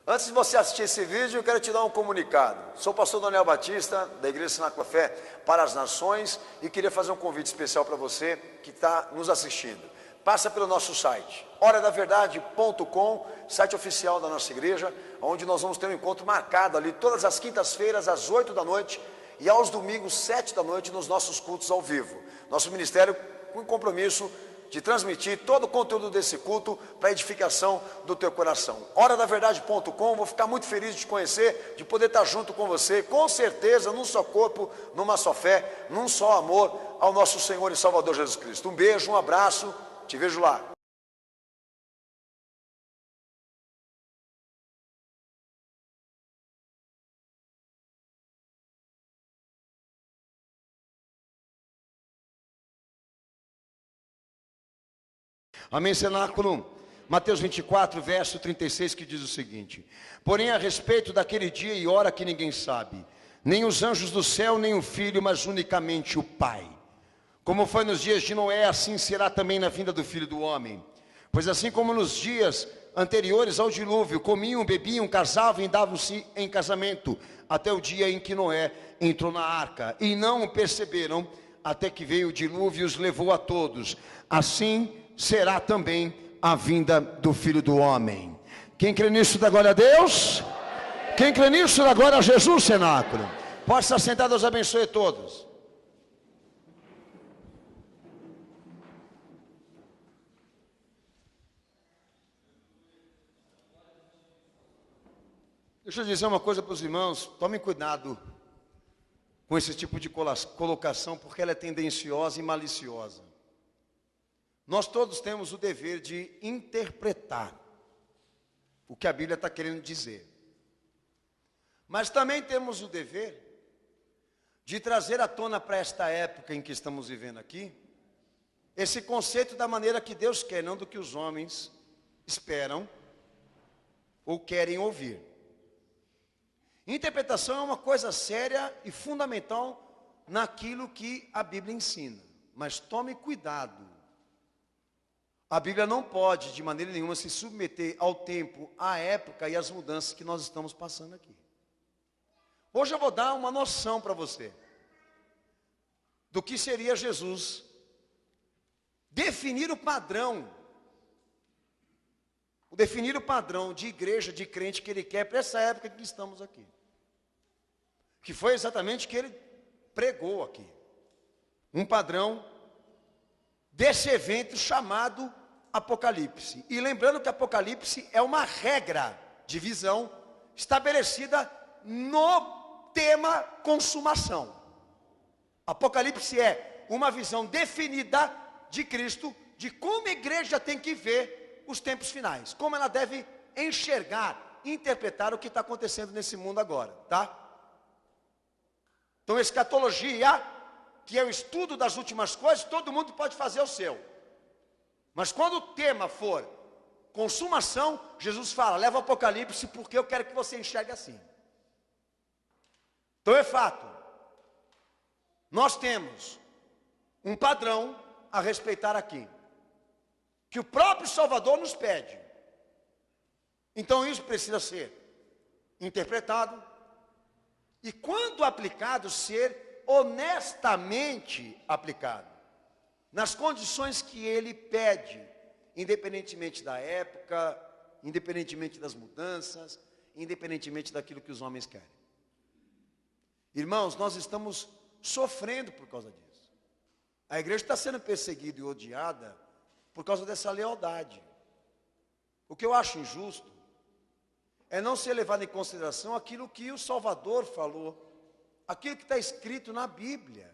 Antes de você assistir esse vídeo, eu quero te dar um comunicado. Sou o pastor Daniel Batista, da Igreja Cenáculo da Fé para as Nações, e queria fazer um convite especial para você que está nos assistindo. Passa pelo nosso site, horadaverdade.com, site oficial da nossa igreja, onde nós vamos ter um encontro marcado ali todas as quintas-feiras, às 8 da noite, e aos domingos, 7 da noite, nos nossos cultos ao vivo. Nosso ministério com compromisso de transmitir todo o conteúdo desse culto para a edificação do teu coração. Horadaverdade.com, vou ficar muito feliz de te conhecer, de poder estar junto com você, com certeza, num só corpo, numa só fé, num só amor ao nosso Senhor e Salvador Jesus Cristo. Um beijo, um abraço, te vejo lá. Amém, cenáculo? Mateus 24, verso 36, que diz o seguinte: porém a respeito daquele dia e hora que ninguém sabe, nem os anjos do céu, nem o Filho, mas unicamente o Pai. Como foi nos dias de Noé, assim será também na vinda do Filho do Homem. Pois assim como nos dias anteriores ao dilúvio, comiam, bebiam, casavam e davam-se em casamento, até o dia em que Noé entrou na arca, e não o perceberam, até que veio o dilúvio e os levou a todos. Assim será também a vinda do Filho do Homem. Quem crê nisso dá glória a Deus? Quem crê nisso dá glória a Jesus, cenáculo. Pode estar sentado, Deus abençoe todos. Deixa eu dizer uma coisa para os irmãos, tomem cuidado com esse tipo de colocação, porque ela é tendenciosa e maliciosa. Nós todos temos o dever de interpretar o que a Bíblia está querendo dizer. Mas também temos o dever de trazer à tona para esta época em que estamos vivendo aqui, esse conceito da maneira que Deus quer, não do que os homens esperam ou querem ouvir. Interpretação é uma coisa séria e fundamental naquilo que a Bíblia ensina. Mas tome cuidado. A Bíblia não pode, de maneira nenhuma, se submeter ao tempo, à época e às mudanças que nós estamos passando aqui. Hoje eu vou dar uma noção para você do que seria Jesus, definir o padrão de igreja, de crente que Ele quer para essa época que estamos aqui. Que foi exatamente o que Ele pregou aqui. Um padrão desse evento chamado Apocalipse. E lembrando que Apocalipse é uma regra de visão estabelecida no tema consumação. Apocalipse é uma visão definida de Cristo, de como a igreja tem que ver os tempos finais, como ela deve enxergar, interpretar o que está acontecendo nesse mundo agora, tá? Então, escatologia, que é o estudo das últimas coisas, todo mundo pode fazer o seu. Mas quando o tema for consumação, Jesus fala, leva o Apocalipse, porque eu quero que você enxergue assim. Então é fato, nós temos um padrão a respeitar aqui, que o próprio Salvador nos pede. Então isso precisa ser interpretado, e quando aplicado, ser honestamente aplicado, nas condições que Ele pede, independentemente da época, independentemente das mudanças, independentemente daquilo que os homens querem. Irmãos, nós estamos sofrendo por causa disso. A igreja está sendo perseguida e odiada por causa dessa lealdade. O que eu acho injusto é não ser levado em consideração aquilo que o Salvador falou, aquilo que está escrito na Bíblia.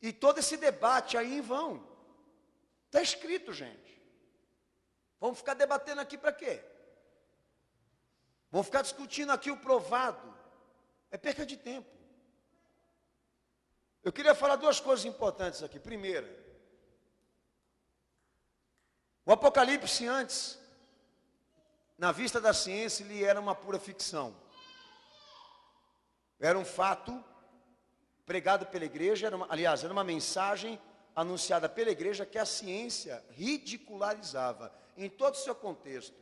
E todo esse debate aí em vão. Está escrito, gente. Vamos ficar debatendo aqui para quê? Vamos ficar discutindo aqui o provado. É perca de tempo. Eu queria falar duas coisas importantes aqui. Primeira, o Apocalipse antes, na vista da ciência, ele era uma pura ficção. Era um fato pregado pela igreja, era uma mensagem anunciada pela igreja que a ciência ridicularizava em todo o seu contexto.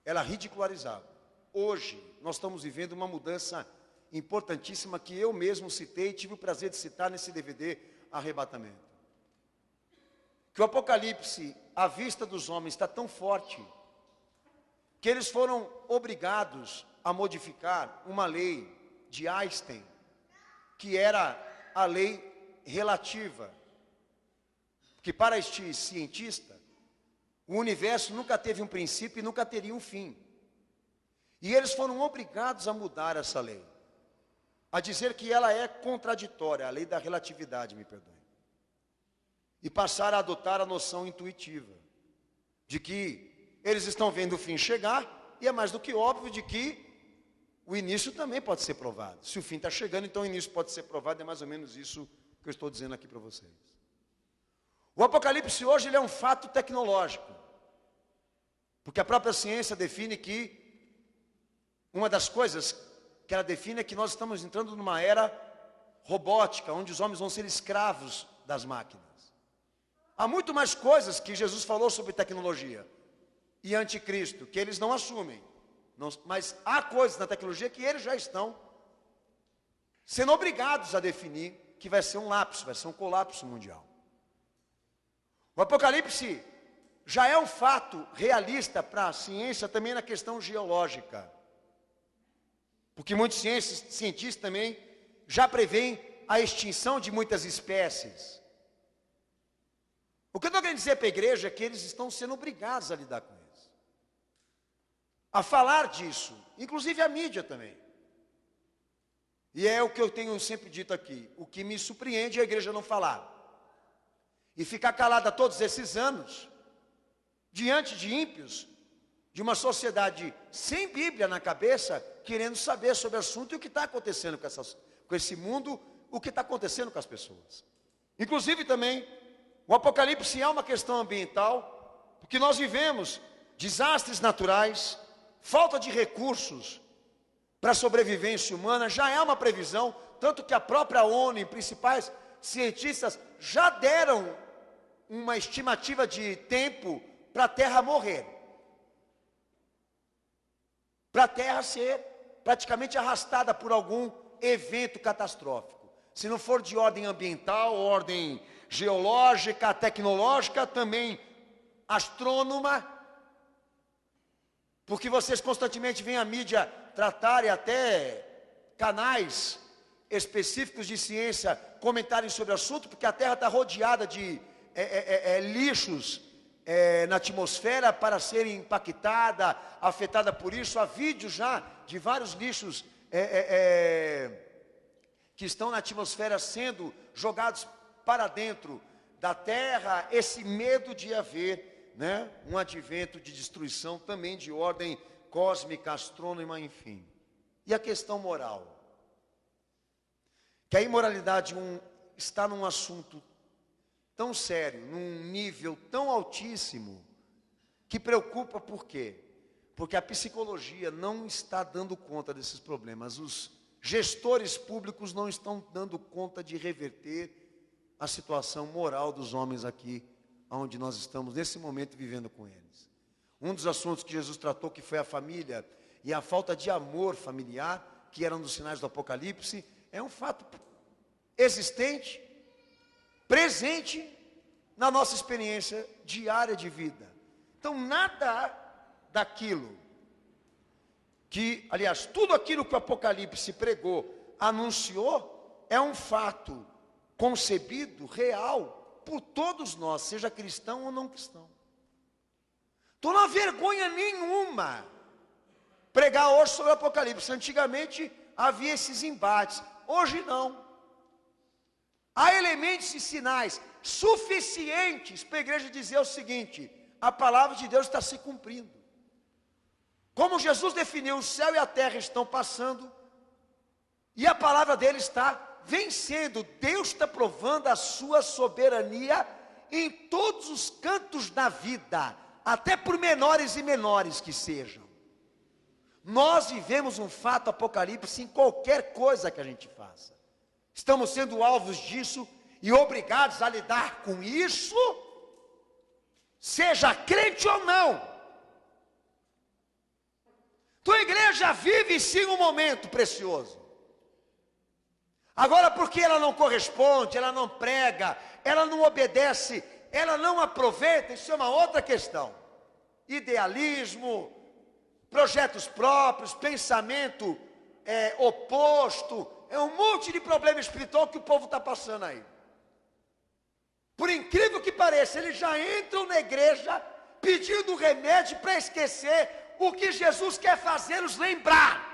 ela ridicularizava. Hoje, nós estamos vivendo uma mudança importantíssima que eu mesmo citei e tive o prazer de citar nesse DVD, Arrebatamento. Que o Apocalipse, à vista dos homens, está tão forte que eles foram obrigados a modificar uma lei de Einstein, que era a lei relativa. Que para este cientista, o universo nunca teve um princípio e nunca teria um fim. E eles foram obrigados a mudar essa lei, a dizer que ela é contraditória, a lei da relatividade, me perdoe. E passaram a adotar a noção intuitiva, de que eles estão vendo o fim chegar, e é mais do que óbvio de que o início também pode ser provado. Se o fim está chegando, então o início pode ser provado, é mais ou menos isso que eu estou dizendo aqui para vocês. O Apocalipse hoje ele é um fato tecnológico, porque a própria ciência define que, uma das coisas que ela define é que nós estamos entrando numa era robótica, onde os homens vão ser escravos das máquinas. Há muito mais coisas que Jesus falou sobre tecnologia e anticristo, que eles não assumem. Mas há coisas na tecnologia que eles já estão sendo obrigados a definir que vai ser um lapso, vai ser um colapso mundial. O Apocalipse já é um fato realista para a ciência também na questão geológica. Porque muitos cientistas também já preveem a extinção de muitas espécies. O que eu estou querendo dizer para a igreja é que eles estão sendo obrigados a lidar com isso. A falar disso, inclusive a mídia também. E é o que eu tenho sempre dito aqui. O que me surpreende é a igreja não falar. E ficar calada todos esses anos, diante de ímpios, de uma sociedade sem Bíblia na cabeça, querendo saber sobre o assunto e o que está acontecendo com esse mundo, o que está acontecendo com as pessoas. Inclusive também, o Apocalipse é uma questão ambiental, porque nós vivemos desastres naturais, falta de recursos para a sobrevivência humana, já é uma previsão, tanto que a própria ONU e principais cientistas já deram uma estimativa de tempo para a Terra morrer. Para a Terra ser praticamente arrastada por algum evento catastrófico. Se não for de ordem ambiental, ordem geológica, tecnológica, também astrônoma, porque vocês constantemente veem a mídia tratar e até canais específicos de ciência comentarem sobre o assunto, porque a Terra está rodeada de lixos na atmosfera para serem impactada, afetada por isso. Há vídeos já de vários lixos que estão na atmosfera sendo jogados para dentro da Terra. Esse medo de haver, um advento de destruição também de ordem cósmica, astrônoma, enfim. E a questão moral, que a imoralidade está num assunto tão sério, num nível tão altíssimo, que preocupa. Por quê? Porque a psicologia não está dando conta desses problemas. Os gestores públicos não estão dando conta de reverter a situação moral dos homens aqui, onde nós estamos nesse momento vivendo com eles. Um dos assuntos que Jesus tratou, que foi a família e a falta de amor familiar, que era um dos sinais do Apocalipse, é um fato existente, presente na nossa experiência diária de vida. Então nada daquilo que, aliás, tudo aquilo que o Apocalipse pregou, anunciou, é um fato concebido, real, por todos nós, seja cristão ou não cristão. Então não há vergonha nenhuma pregar hoje sobre o Apocalipse. Antigamente havia esses embates, hoje não. Há elementos e sinais suficientes para a igreja dizer o seguinte: a palavra de Deus está se cumprindo. Como Jesus definiu, o céu e a terra estão passando, e a palavra dele está vencendo. Deus está provando a sua soberania em todos os cantos da vida, até por menores e menores que sejam. Nós vivemos um fato Apocalipse em qualquer coisa que a gente faça. Estamos sendo alvos disso e obrigados a lidar com isso, seja crente ou não. igreja vive sim um momento precioso. Agora, porque ela não corresponde, ela não prega, ela não obedece, ela não aproveita, isso é uma outra questão. Idealismo, projetos próprios, pensamento oposto, é um monte de problema espiritual que o povo está passando aí. Por incrível que pareça, eles já entram na igreja pedindo remédio para esquecer o que Jesus quer fazê-los lembrar.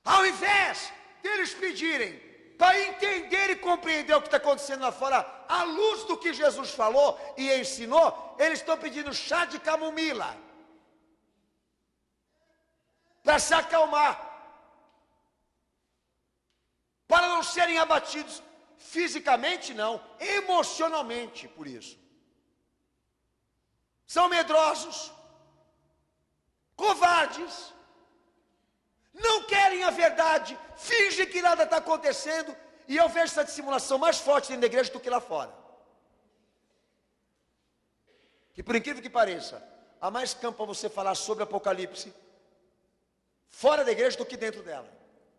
Ao invés deles pedirem para entender e compreender o que está acontecendo lá fora, à luz do que Jesus falou e ensinou, eles estão pedindo chá de camomila para se acalmar, para não serem abatidos fisicamente, não, emocionalmente por isso. São medrosos, covardes, não querem a verdade, fingem que nada está acontecendo, e eu vejo essa dissimulação mais forte dentro da igreja do que lá fora. Que por incrível que pareça, há mais campo para você falar sobre Apocalipse fora da igreja do que dentro dela.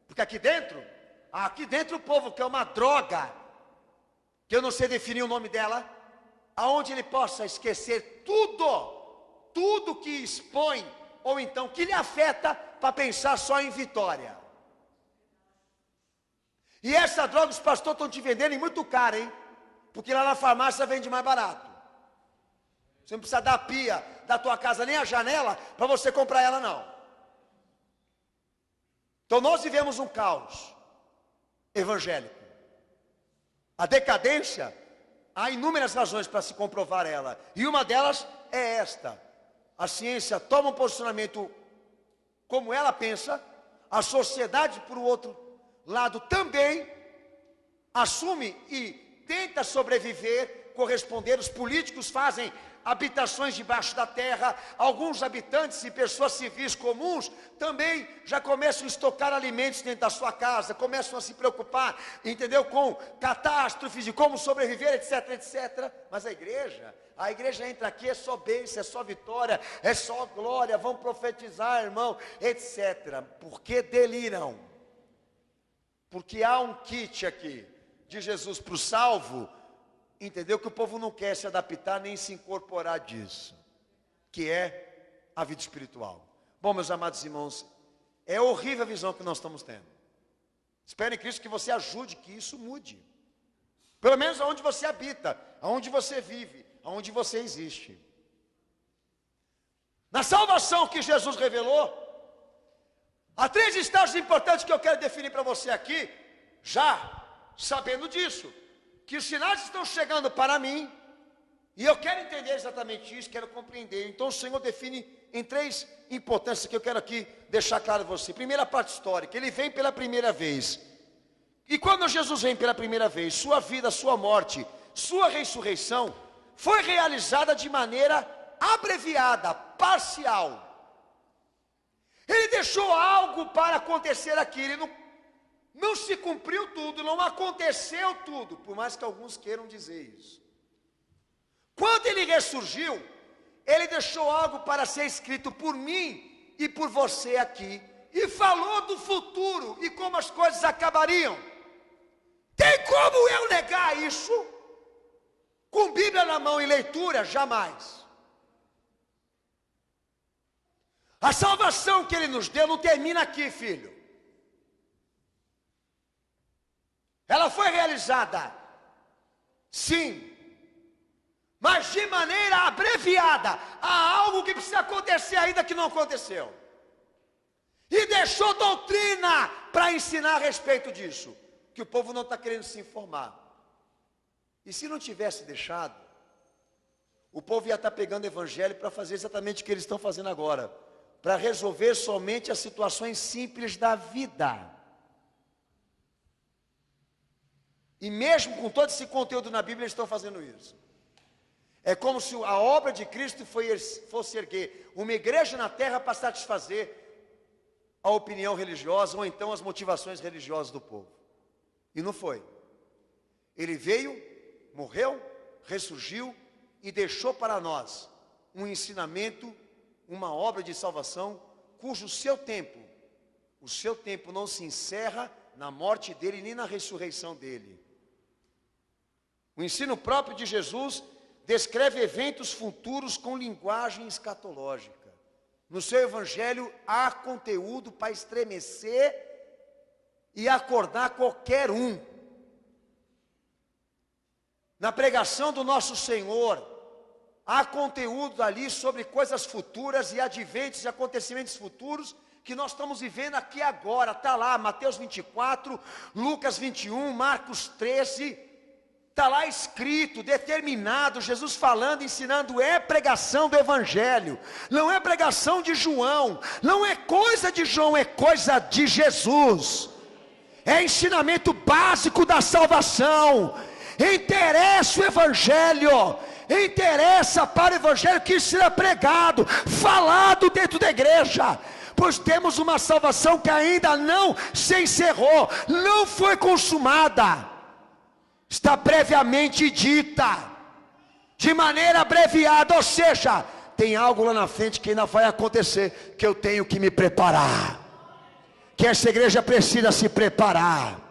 Porque aqui dentro o povo quer uma droga, que eu não sei definir o nome dela, aonde ele possa esquecer tudo que expõe, ou então que lhe afeta, para pensar só em vitória. E essa droga os pastores estão te vendendo em muito caro, hein? Porque lá na farmácia vende mais barato. Você não precisa dar a pia da tua casa, nem a janela, para você comprar ela, não. Então nós vivemos um caos evangélico. A decadência, há inúmeras razões para se comprovar ela. E uma delas é esta: a ciência toma um posicionamento como ela pensa, a sociedade, por outro lado, também assume e tenta sobreviver, corresponder. Os políticos fazem habitações debaixo da terra, alguns habitantes e pessoas civis comuns também já começam a estocar alimentos dentro da sua casa, começam a se preocupar, entendeu, com catástrofes e como sobreviver, etc, etc. Mas a igreja entra aqui, é só bênção, é só vitória, é só glória, vão profetizar, irmão, etc. Porque deliram? Porque há um kit aqui de Jesus para o salvo, entendeu, que o povo não quer se adaptar nem se incorporar disso, que é a vida espiritual. Bom, meus amados irmãos, é horrível a visão que nós estamos tendo. Espero em Cristo que você ajude que isso mude. Pelo menos aonde você habita, aonde você vive, aonde você existe. Na salvação que Jesus revelou, há 3 estágios importantes que eu quero definir para você aqui, já sabendo disso, que os sinais estão chegando para mim, e eu quero entender exatamente isso, quero compreender. Então o Senhor define em 3 importâncias que eu quero aqui deixar claro a você. Primeira parte histórica, ele vem pela primeira vez. E quando Jesus vem pela primeira vez, sua vida, sua morte, sua ressurreição, foi realizada de maneira abreviada, parcial. Ele deixou algo para acontecer aqui, ele não se cumpriu tudo, não aconteceu tudo, por mais que alguns queiram dizer isso. Quando ele ressurgiu, ele deixou algo para ser escrito por mim e por você aqui, e falou do futuro e como as coisas acabariam. Tem como eu negar isso? Com Bíblia na mão e leitura? Jamais. A salvação que ele nos deu não termina aqui, filho. Ela foi realizada, sim, mas de maneira abreviada. Há algo que precisa acontecer ainda que não aconteceu. E deixou doutrina para ensinar a respeito disso, que o povo não está querendo se informar. E se não tivesse deixado, o povo ia estar pegando o evangelho para fazer exatamente o que eles estão fazendo agora, para resolver somente as situações simples da vida. E mesmo com todo esse conteúdo na Bíblia, eles estão fazendo isso. É como se a obra de Cristo fosse erguer uma igreja na terra para satisfazer a opinião religiosa, ou então as motivações religiosas do povo. E não foi. Ele veio, morreu, ressurgiu e deixou para nós um ensinamento uma obra de salvação cujo o seu tempo não se encerra na morte dele nem na ressurreição dele. O ensino próprio de Jesus descreve eventos futuros com linguagem escatológica. No seu evangelho há conteúdo para estremecer e acordar qualquer um. Na pregação do nosso Senhor, há conteúdo ali sobre coisas futuras e adventos e acontecimentos futuros que nós estamos vivendo aqui agora. Está lá, Mateus 24, Lucas 21, Marcos 13, está lá escrito, determinado, Jesus falando, ensinando. É pregação do Evangelho, não é pregação de João, não é coisa de João, é coisa de Jesus. É ensinamento básico da salvação. Interessa o Evangelho, interessa para o Evangelho que será pregado, falado dentro da igreja, pois temos uma salvação que ainda não se encerrou, não foi consumada, está previamente dita, de maneira abreviada, ou seja, tem algo lá na frente que ainda vai acontecer, que eu tenho que me preparar, que essa igreja precisa se preparar.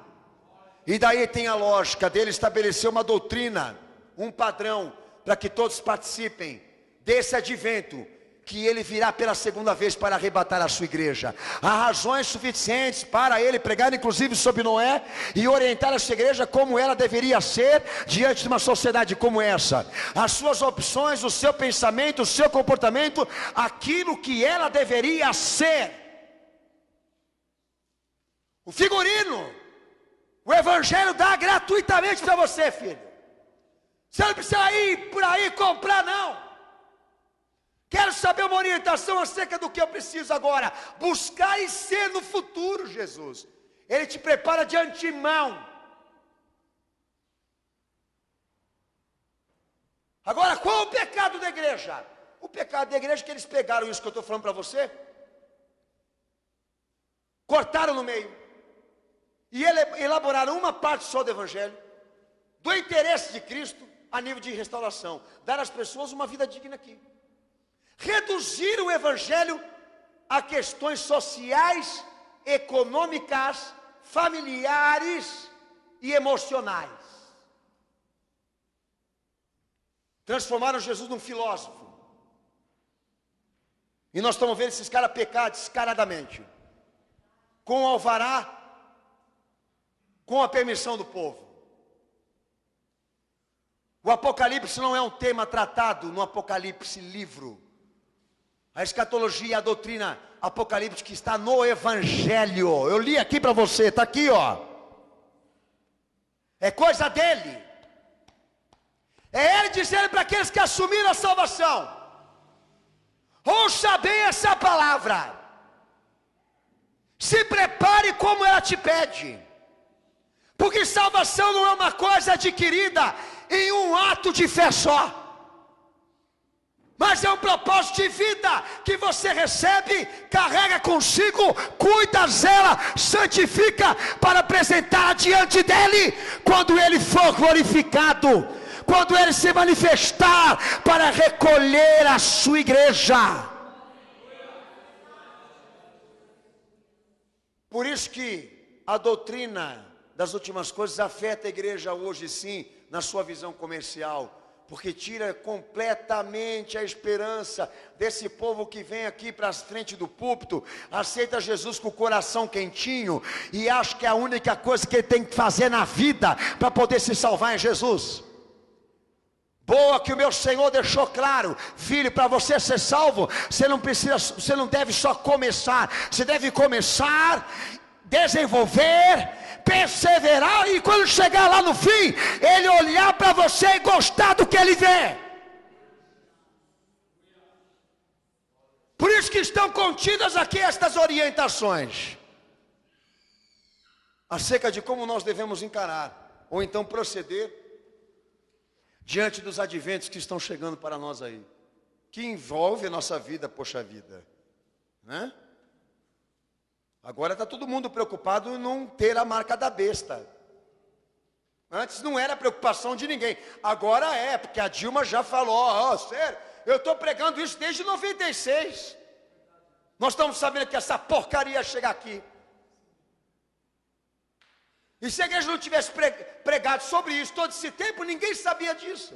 E daí tem a lógica dele estabelecer uma doutrina, um padrão, para que todos participem desse advento, que ele virá pela segunda vez para arrebatar a sua igreja. Há razões suficientes para ele pregar, inclusive sobre Noé, e orientar a sua igreja como ela deveria ser, diante de uma sociedade como essa. As suas opções, o seu pensamento, o seu comportamento, aquilo que ela deveria ser. O figurino, o Evangelho dá gratuitamente para você, filho. Você não precisa ir por aí comprar, não. Quero saber uma orientação acerca do que eu preciso agora. Buscar e ser no futuro, Jesus. Ele te prepara de antemão. Agora, qual o pecado da igreja? O pecado da igreja é que eles pegaram isso que eu estou falando para você, cortaram no meio, e elaboraram uma parte só do Evangelho, do interesse de Cristo, a nível de restauração, dar às pessoas uma vida digna aqui. Reduzir o Evangelho a questões sociais, econômicas, familiares e emocionais. Transformaram Jesus num filósofo. E nós estamos vendo esses caras pecar descaradamente, com o alvará, com a permissão do povo. O Apocalipse não é um tema tratado no Apocalipse livro. A escatologia, a doutrina apocalíptica está no Evangelho. Eu li aqui para você, está aqui, ó. É coisa dele. É ele dizendo para aqueles que assumiram a salvação: ouça bem essa palavra, se prepare como ela te pede, porque salvação não é uma coisa adquirida em um ato de fé só, mas é um propósito de vida que você recebe, carrega consigo, cuida, zela, santifica, para apresentar diante dele, quando ele for glorificado, quando ele se manifestar, para recolher a sua igreja. Por isso que a doutrina das últimas coisas afeta a igreja hoje, sim, na sua visão comercial, porque tira completamente a esperança desse povo que vem aqui para frente do púlpito, aceita Jesus com o coração quentinho e acha que é a única coisa que ele tem que fazer na vida para poder se salvar em Jesus. Boa que o meu Senhor deixou claro: filho, para você ser salvo, você não deve só começar, você deve começar, desenvolver, perseverar, e quando chegar lá no fim, ele olhar para você e gostar do que ele vê. Por isso que estão contidas aqui estas orientações acerca de como nós devemos encarar, ou então proceder, diante dos adventos que estão chegando para nós aí, que envolve a nossa vida, poxa vida, né? Agora está todo mundo preocupado em não ter a marca da besta. Antes não era preocupação de ninguém, agora é, porque a Dilma já falou: ó, sério, Eu estou pregando isso desde 96. Nós estamos sabendo que essa porcaria chega aqui. E se a igreja não tivesse pregado sobre isso todo esse tempo, ninguém sabia disso.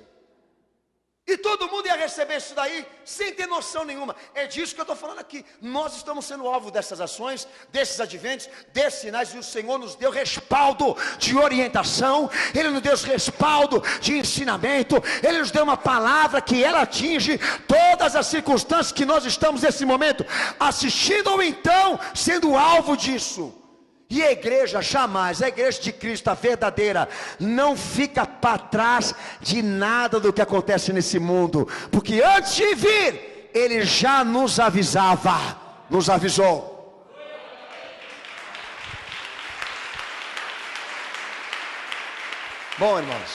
E todo mundo ia receber isso daí, sem ter noção nenhuma. É disso que eu estou falando aqui. Nós estamos sendo alvo dessas ações, desses adventos, desses sinais. E o Senhor nos deu respaldo de orientação. Ele nos deu respaldo de ensinamento. Ele nos deu uma palavra que ela atinge todas as circunstâncias que nós estamos nesse momento assistindo, ou então sendo alvo disso. E a igreja jamais, a igreja de Cristo, a verdadeira, não fica para trás de nada do que acontece nesse mundo, porque antes de vir, Ele já nos avisava, nos avisou. Bom, irmãos,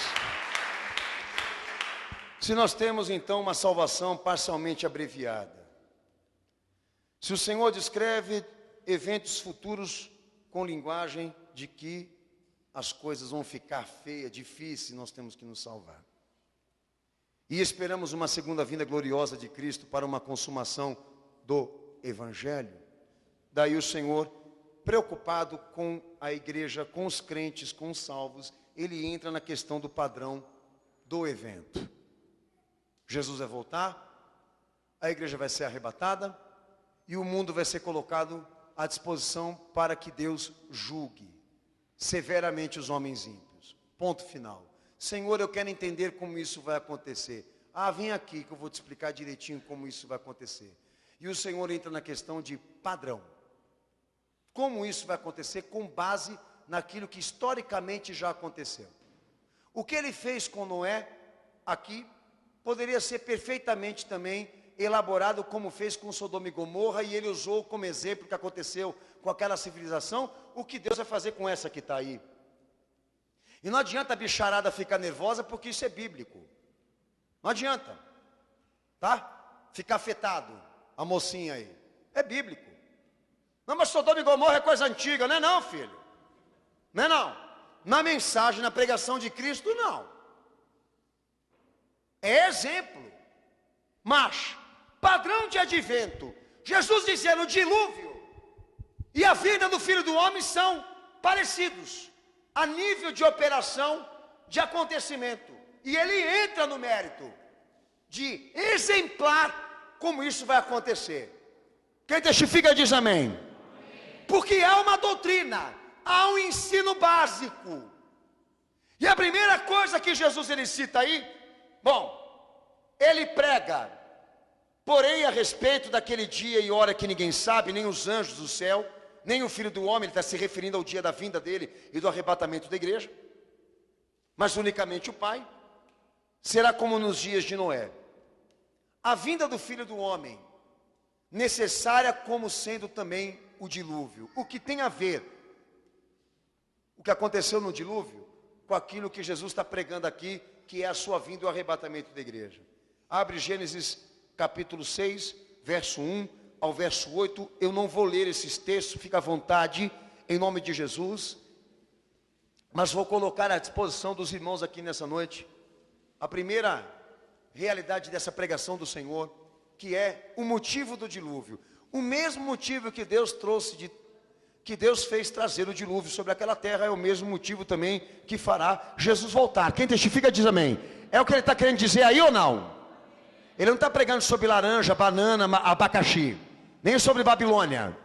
se nós temos então uma salvação parcialmente abreviada, se o Senhor descreve eventos futuros com linguagem de que as coisas vão ficar feias, difíceis, nós temos que nos salvar. E esperamos uma segunda vinda gloriosa de Cristo para uma consumação do Evangelho. Daí o Senhor, preocupado com a igreja, com os crentes, com os salvos, Ele entra na questão do padrão do evento. Jesus vai voltar, a igreja vai ser arrebatada e o mundo vai ser colocado à disposição para que Deus julgue severamente os homens ímpios. Ponto final. Senhor, eu quero entender como isso vai acontecer. Vem aqui que eu vou te explicar direitinho como isso vai acontecer. E o Senhor entra na questão de padrão. Como isso vai acontecer com base naquilo que historicamente já aconteceu. O que Ele fez com Noé aqui poderia ser perfeitamente também elaborado como fez com Sodoma e Gomorra, e Ele usou como exemplo o que aconteceu com aquela civilização, o que Deus vai fazer com essa que está aí. E não adianta a bicharada ficar nervosa, porque isso é bíblico. Não adianta, tá? Ficar afetado, a mocinha aí. É bíblico. Não, mas Sodoma e Gomorra é coisa antiga, não é não, filho? Não é não. Na mensagem, na pregação de Cristo, não. É exemplo. Mas padrão de advento, Jesus dizendo: o dilúvio e a vinda do Filho do Homem são parecidos a nível de operação, de acontecimento, e Ele entra no mérito de exemplar como isso vai acontecer. Quem testifica diz amém. Porque há uma doutrina, há um ensino básico, e a primeira coisa que Jesus ele cita aí, Ele prega, porém, a respeito daquele dia e hora que ninguém sabe, nem os anjos do céu, nem o Filho do Homem. Ele está se referindo ao dia da vinda dele e do arrebatamento da igreja, mas unicamente o Pai. Será como nos dias de Noé. A vinda do Filho do Homem, necessária como sendo também o dilúvio. O que tem a ver o que aconteceu no dilúvio com aquilo que Jesus está pregando aqui, que é a sua vinda e o arrebatamento da igreja. Abre Gênesis capítulo 6, verso 1 ao verso 8, eu não vou ler esses textos, fica à vontade, em nome de Jesus, mas vou colocar à disposição dos irmãos aqui nessa noite, a primeira realidade dessa pregação do Senhor, que é o motivo do dilúvio, o mesmo motivo que Deus trouxe, que Deus fez trazer o dilúvio sobre aquela terra, é o mesmo motivo também que fará Jesus voltar. Quem testifica diz amém. É o que ele está querendo dizer aí ou não? Ele não está pregando sobre laranja, banana, abacaxi, nem sobre Babilônia.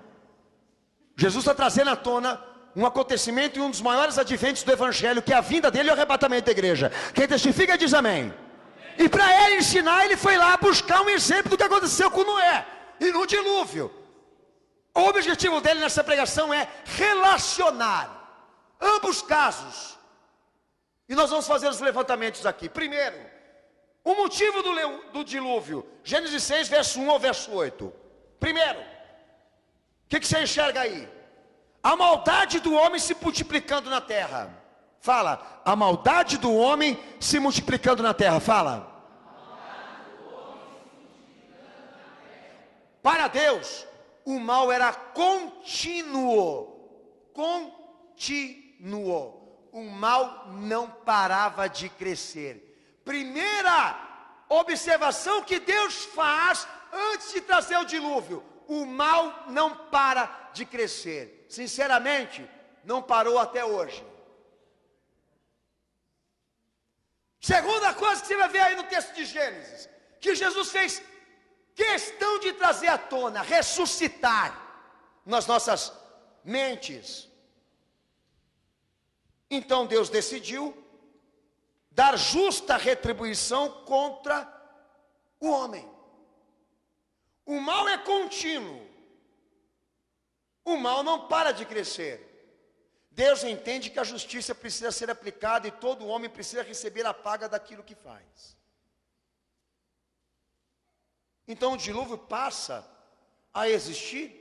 Jesus está trazendo à tona um acontecimento e um dos maiores adventos do Evangelho, que é a vinda dele e o arrebatamento da igreja. Quem testifica diz amém. E para ele ensinar, ele foi lá buscar um exemplo do que aconteceu com Noé e no dilúvio. O objetivo dele nessa pregação é relacionar ambos casos. E nós vamos fazer os levantamentos aqui. Primeiro, o motivo do dilúvio, Gênesis 6, verso 1 ao verso 8. Primeiro, o que você enxerga aí? A maldade do homem se multiplicando na terra. Fala, a maldade do homem se multiplicando na terra. Fala. Para Deus, o mal era contínuo. O mal não parava de crescer. Primeira observação que Deus faz antes de trazer o dilúvio: o mal não para de crescer. Sinceramente, não parou até hoje. Segunda coisa que você vai ver aí no texto de Gênesis, que Jesus fez questão de trazer à tona, ressuscitar nas nossas mentes. Então Deus decidiu dar justa retribuição contra o homem. O mal é contínuo. O mal não para de crescer. Deus entende que a justiça precisa ser aplicada e todo homem precisa receber a paga daquilo que faz. Então o dilúvio passa a existir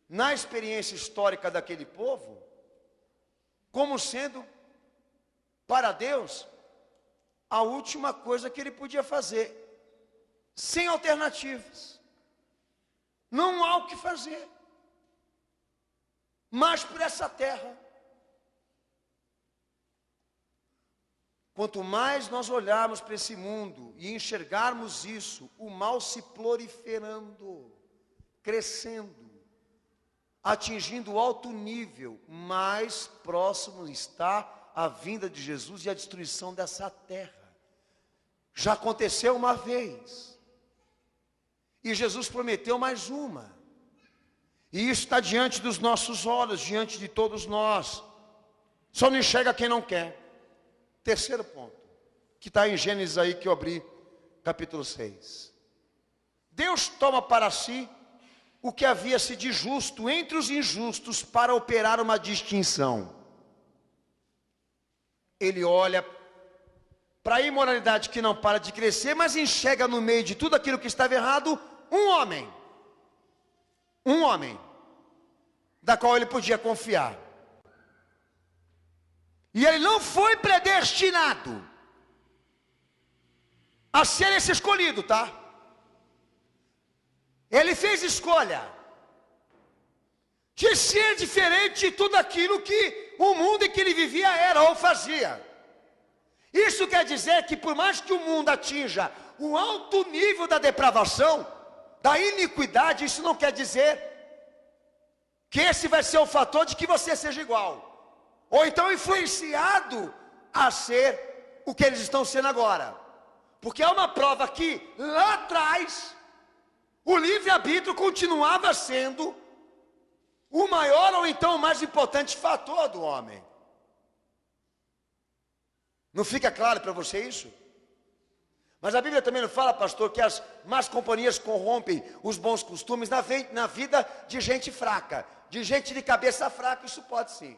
na experiência histórica daquele povo como sendo, para Deus, a última coisa que ele podia fazer, sem alternativas. Não há o que fazer mais por essa terra. Quanto mais nós olharmos para esse mundo e enxergarmos isso, o mal se proliferando, crescendo, atingindo alto nível, mais próximo está a vinda de Jesus e a destruição dessa terra. Já aconteceu uma vez, e Jesus prometeu mais uma, e isso está diante dos nossos olhos, diante de todos nós. Só não enxerga quem não quer. Terceiro ponto, que está em Gênesis aí, que eu abri, capítulo 6. Deus toma para si o que havia-se de justo entre os injustos para operar uma distinção. Ele olha para a imoralidade que não para de crescer, mas enxerga no meio de tudo aquilo que estava errado, um homem, da qual ele podia confiar. E ele não foi predestinado a ser esse escolhido, tá? Ele fez escolha de ser diferente de tudo aquilo que o mundo em que ele vivia era ou fazia. Isso quer dizer que por mais que o mundo atinja um alto nível da depravação, da iniquidade, isso não quer dizer que esse vai ser o fator de que você seja igual, ou então influenciado a ser o que eles estão sendo agora. Porque é uma prova que lá atrás o livre-arbítrio continuava sendo o maior ou então o mais importante fator do homem. Não fica claro para você isso? Mas a Bíblia também não fala, pastor, que as más companhias corrompem os bons costumes na vida de gente fraca, de gente de cabeça fraca. Isso pode sim.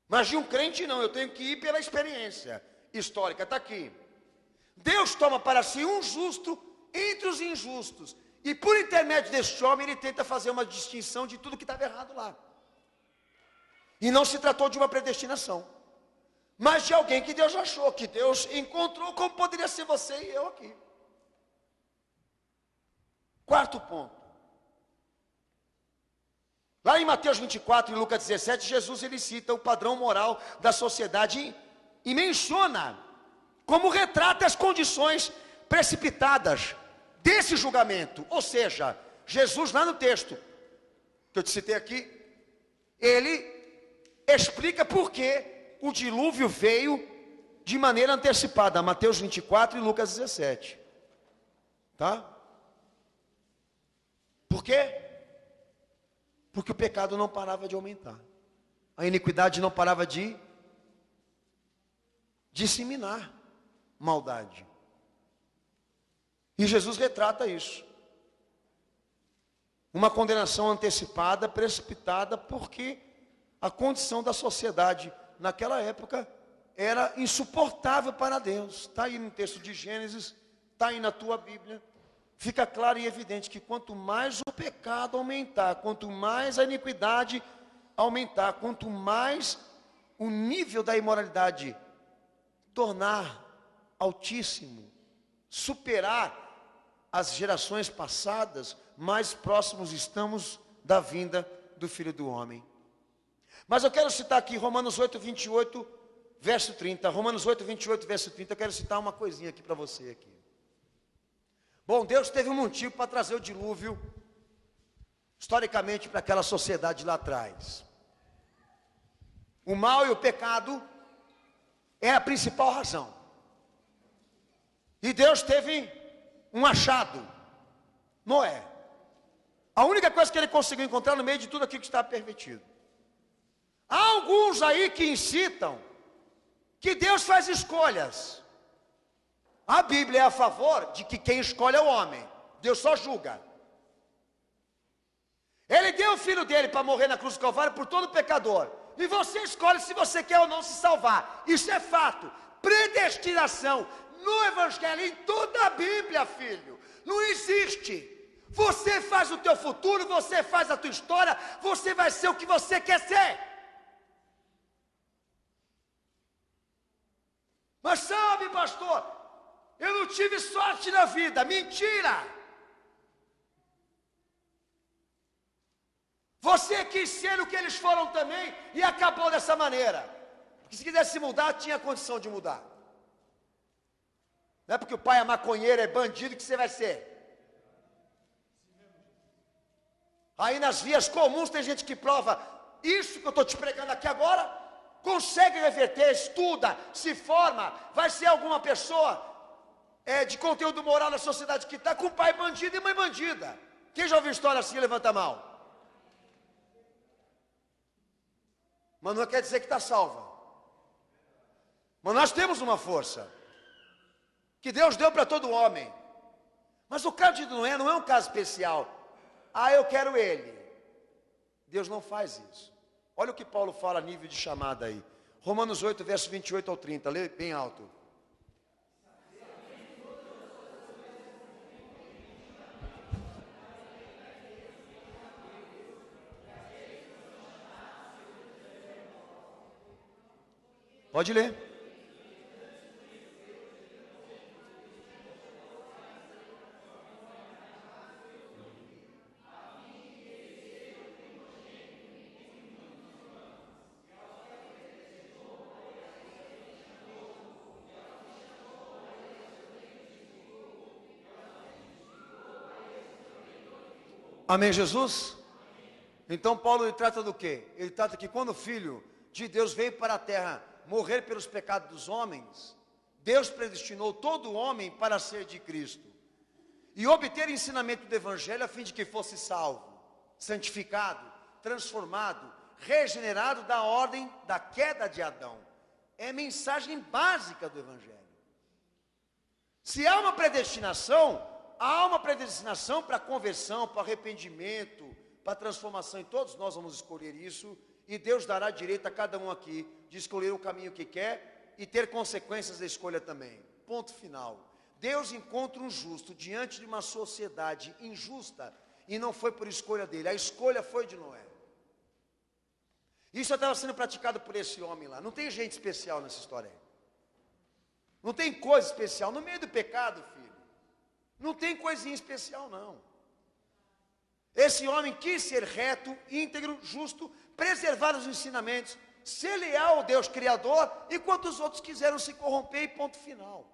Mas de um crente não, eu tenho que ir pela experiência histórica, está aqui. Deus toma para si um justo entre os injustos, e por intermédio deste homem ele tenta fazer uma distinção de tudo que estava errado lá. E não se tratou de uma predestinação, mas de alguém que Deus achou, que Deus encontrou, como poderia ser você e eu aqui. Quarto ponto. Lá em Mateus 24 e Lucas 17, Jesus ele cita o padrão moral da sociedade e menciona como retrata as condições precipitadas desse julgamento. Ou seja, Jesus lá no texto que eu te citei aqui, ele explica por que o dilúvio veio de maneira antecipada. Mateus 24 e Lucas 17. Tá? Por quê? Porque o pecado não parava de aumentar. A iniquidade não parava de disseminar maldade. E Jesus retrata isso. Uma condenação antecipada, precipitada, porque a condição da sociedade naquela época era insuportável para Deus. Está aí no texto de Gênesis, está aí na tua Bíblia. Fica claro e evidente que quanto mais o pecado aumentar, quanto mais a iniquidade aumentar, quanto mais o nível da imoralidade tornar altíssimo, superar as gerações passadas, mais próximos estamos da vinda do Filho do Homem. Mas eu quero citar aqui Romanos 8, 28, verso 30. Romanos 8, 28, verso 30. Eu quero citar uma coisinha aqui para você aqui. Bom, Deus teve um motivo para trazer o dilúvio, historicamente, para aquela sociedade lá atrás. O mal e o pecado é a principal razão. E Deus teve um achado, Noé. A única coisa que ele conseguiu encontrar no meio de tudo aquilo que estava permitido. Há alguns aí que incitam que Deus faz escolhas. A Bíblia é a favor de que quem escolhe é o homem. Deus só julga. Ele deu o filho dele para morrer na cruz do Calvário por todo pecador. E você escolhe se você quer ou não se salvar. Isso é fato. Predestinação no Evangelho, em toda a Bíblia, filho. Não existe. Você faz o teu futuro, você faz a tua história, você vai ser o que você quer ser. Mas sabe, pastor, eu não tive sorte na vida. Mentira! Você quis ser o que eles foram também e acabou dessa maneira. Porque se quisesse mudar, tinha condição de mudar. Não é porque o pai é maconheiro, é bandido que você vai ser. Aí nas vias comuns tem gente que prova isso que eu estou te pregando aqui agora, consegue reverter, estuda, se forma, vai ser alguma pessoa de conteúdo moral na sociedade que está com pai bandido e mãe bandida. Quem já ouviu história assim, levanta a mão. Mas não quer dizer que está salva. Mas nós temos uma força que Deus deu para todo homem. Mas o caso de Noé não é um caso especial. Ah, eu quero ele. Deus não faz isso. Olha o que Paulo fala a nível de chamada aí. Romanos 8, verso 28 ao 30. Lê bem alto. Pode ler. Amém, Jesus? Então Paulo ele trata do quê? Ele trata que quando o Filho de Deus veio para a terra morrer pelos pecados dos homens, Deus predestinou todo homem para ser de Cristo e obter ensinamento do Evangelho a fim de que fosse salvo, santificado, transformado, regenerado da ordem da queda de Adão. É a mensagem básica do Evangelho. Se há uma predestinação para conversão, para arrependimento, para transformação, e todos nós vamos escolher isso, e Deus dará direito a cada um aqui de escolher o caminho que quer e ter consequências da escolha também. Ponto final. Deus encontra um justo diante de uma sociedade injusta e não foi por escolha dele, a escolha foi de Noé. Isso estava sendo praticado por esse homem lá. Não tem gente especial nessa história aí. Não tem coisa especial. No meio do pecado, filho, não tem coisinha especial não. Esse homem quis ser reto, íntegro, justo, preservar os ensinamentos, ser leal ao Deus Criador, enquanto os outros quiseram se corromper e ponto final.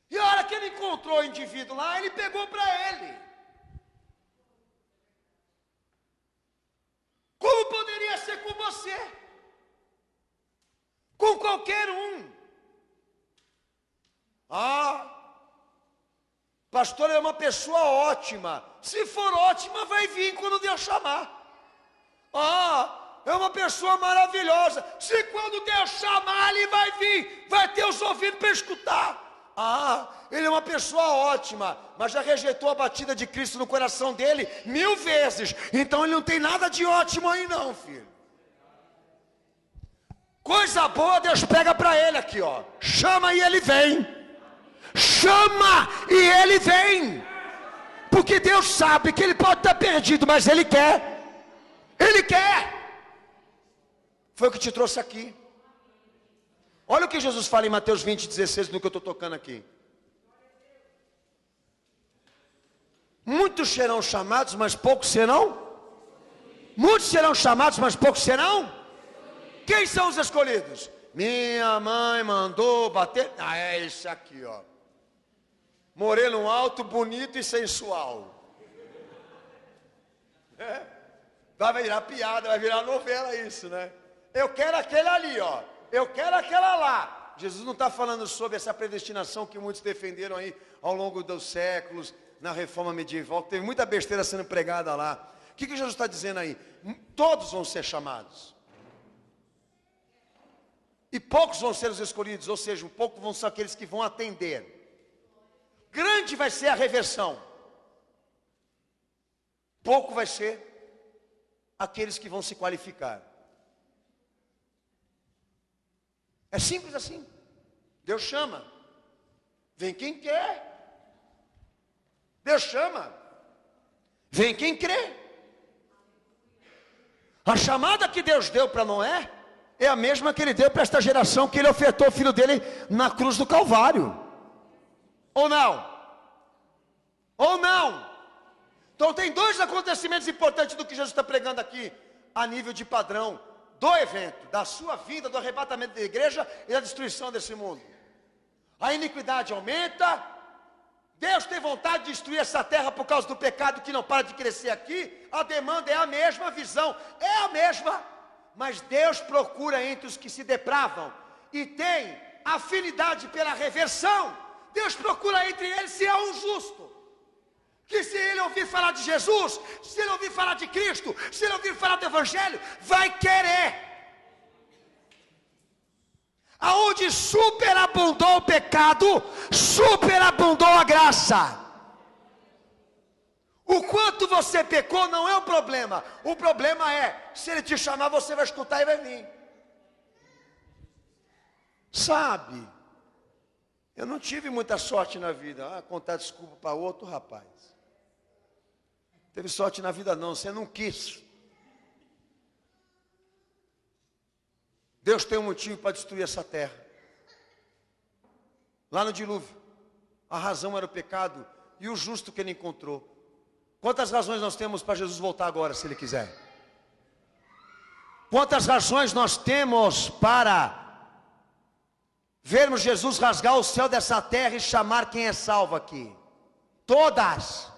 E a hora que ele encontrou o indivíduo lá, ele pegou para ele. Como poderia ser com você? Com qualquer um. Pastor é uma pessoa ótima. Se for ótima, vai vir quando Deus chamar. É uma pessoa maravilhosa. Se quando Deus chamar, ele vai vir. Vai ter os ouvidos para escutar. Ele é uma pessoa ótima, mas já rejeitou a batida de Cristo no coração dele 1000 vezes. Então ele não tem nada de ótimo aí não, filho. Coisa boa Deus pega para ele aqui, ó. Chama e ele vem. Chama e ele vem. Porque Deus sabe que ele pode estar perdido, mas ele quer. Ele quer. Foi o que te trouxe aqui. Olha o que Jesus fala em Mateus 20:16, no que eu estou tocando aqui. Muitos serão chamados, mas poucos serão. Muitos serão chamados, mas poucos serão. Quem são os escolhidos? Minha mãe mandou bater. Ah, é esse aqui, ó. Moreno alto, bonito e sensual. Vai virar piada, vai virar novela isso, né? Eu quero aquele ali, ó. Eu quero aquela lá. Jesus não está falando sobre essa predestinação que muitos defenderam aí ao longo dos séculos, na reforma medieval, que teve muita besteira sendo pregada lá. O que Jesus está dizendo aí? Todos vão ser chamados. E poucos vão ser os escolhidos, ou seja, poucos vão ser aqueles que vão atender. Grande vai ser a reversão. Pouco vai ser aqueles que vão se qualificar. É simples assim. Deus chama. Vem quem quer. Deus chama. Vem quem crê. A chamada que Deus deu para Noé é a mesma que ele deu para esta geração, que ele ofertou o filho dele na cruz do Calvário. Ou não? Ou não? Então tem dois acontecimentos importantes do que Jesus está pregando aqui, a nível de padrão do evento, da sua vida, do arrebatamento da igreja e da destruição desse mundo. A iniquidade aumenta, Deus tem vontade de destruir essa terra por causa do pecado que não para de crescer aqui, a demanda é a mesma, a visão é a mesma, mas Deus procura entre os que se depravam e tem afinidade pela reversão. Deus procura entre eles se há um justo, que se ele ouvir falar de Jesus, se ele ouvir falar de Cristo, se ele ouvir falar do Evangelho, vai querer. Aonde superabundou o pecado, superabundou a graça. O quanto você pecou não é o problema é, se ele te chamar, você vai escutar e vai vir. Sabe, eu não tive muita sorte na vida. Contar desculpa para outro rapaz. Teve sorte na vida não, você não quis. Deus tem um motivo para destruir essa terra. Lá no dilúvio, a razão era o pecado e o justo que ele encontrou. Quantas razões nós temos para Jesus voltar agora, se ele quiser? Quantas razões nós temos para vermos Jesus rasgar o céu dessa terra e chamar quem é salvo aqui? Todas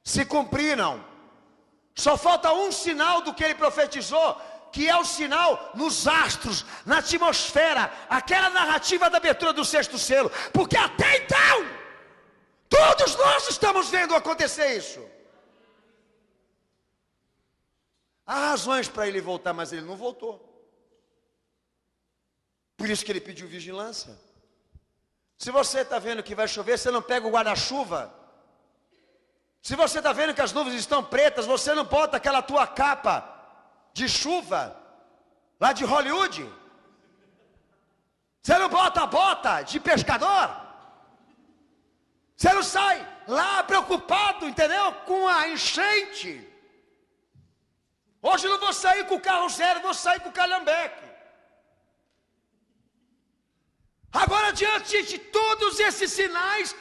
se cumpriram. Só falta um sinal do que ele profetizou, que é o sinal nos astros, na atmosfera, aquela narrativa da abertura do sexto selo, porque até então, todos nós estamos vendo acontecer isso. Há razões para ele voltar, mas ele não voltou. Por isso que ele pediu vigilância. Se você está vendo que vai chover, você não pega o guarda-chuva. Se você está vendo que as nuvens estão pretas, você não bota aquela tua capa de chuva, lá de Hollywood. Você não bota a bota de pescador. Você não sai lá preocupado, entendeu? Com a enchente. Hoje eu não vou sair com o carro zero, vou sair com o calhambeque. Agora, diante de todos esses sinais,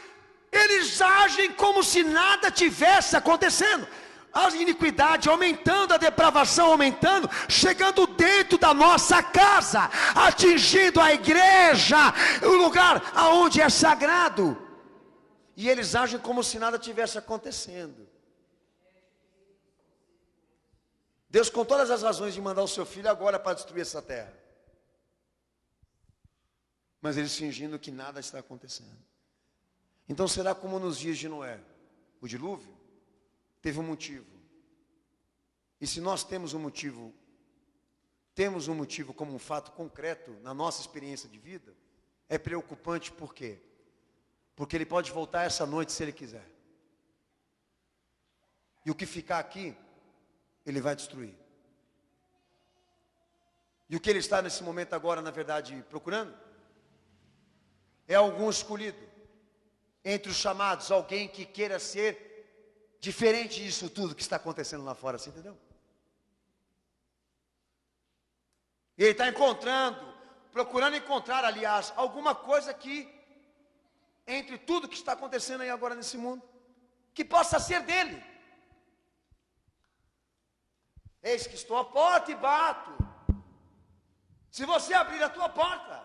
eles agem como se nada tivesse acontecendo. A iniquidade aumentando, a depravação aumentando, chegando dentro da nossa casa, atingindo a igreja, o lugar aonde é sagrado. E eles agem como se nada tivesse acontecendo. Deus, com todas as razões de mandar o seu filho agora para destruir essa terra, mas eles fingindo que nada está acontecendo. Então será como nos dias de Noé? O dilúvio teve um motivo. E se nós temos um motivo como um fato concreto na nossa experiência de vida, é preocupante. Por quê? Porque ele pode voltar essa noite se ele quiser. E o que ficar aqui, ele vai destruir. E o que ele está nesse momento agora, na verdade, procurando, é algum escolhido entre os chamados, alguém que queira ser diferente disso tudo que está acontecendo lá fora, você entendeu? E ele está procurando encontrar, aliás, alguma coisa que, entre tudo que está acontecendo aí agora nesse mundo, que possa ser dele. Eis que estou à porta e bato. Se você abrir a tua porta,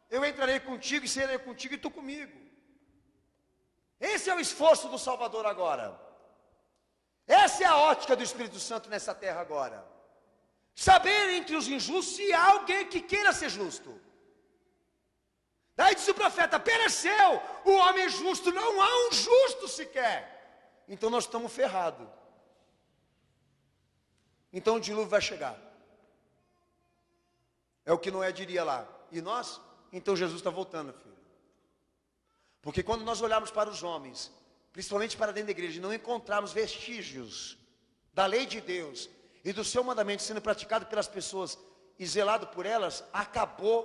eu entrarei contigo e serei contigo e tu comigo. Esse é o esforço do Salvador agora. Essa é a ótica do Espírito Santo nessa terra agora. Saber entre os injustos se há alguém que queira ser justo. Daí diz o profeta: pereceu o homem justo, não há um justo sequer. Então nós estamos ferrados. Então o dilúvio vai chegar. É o que Noé diria lá. E nós? Então Jesus está voltando, filho. Porque quando nós olharmos para os homens, principalmente para dentro da igreja, e não encontrarmos vestígios da lei de Deus e do seu mandamento sendo praticado pelas pessoas e zelado por elas, acabou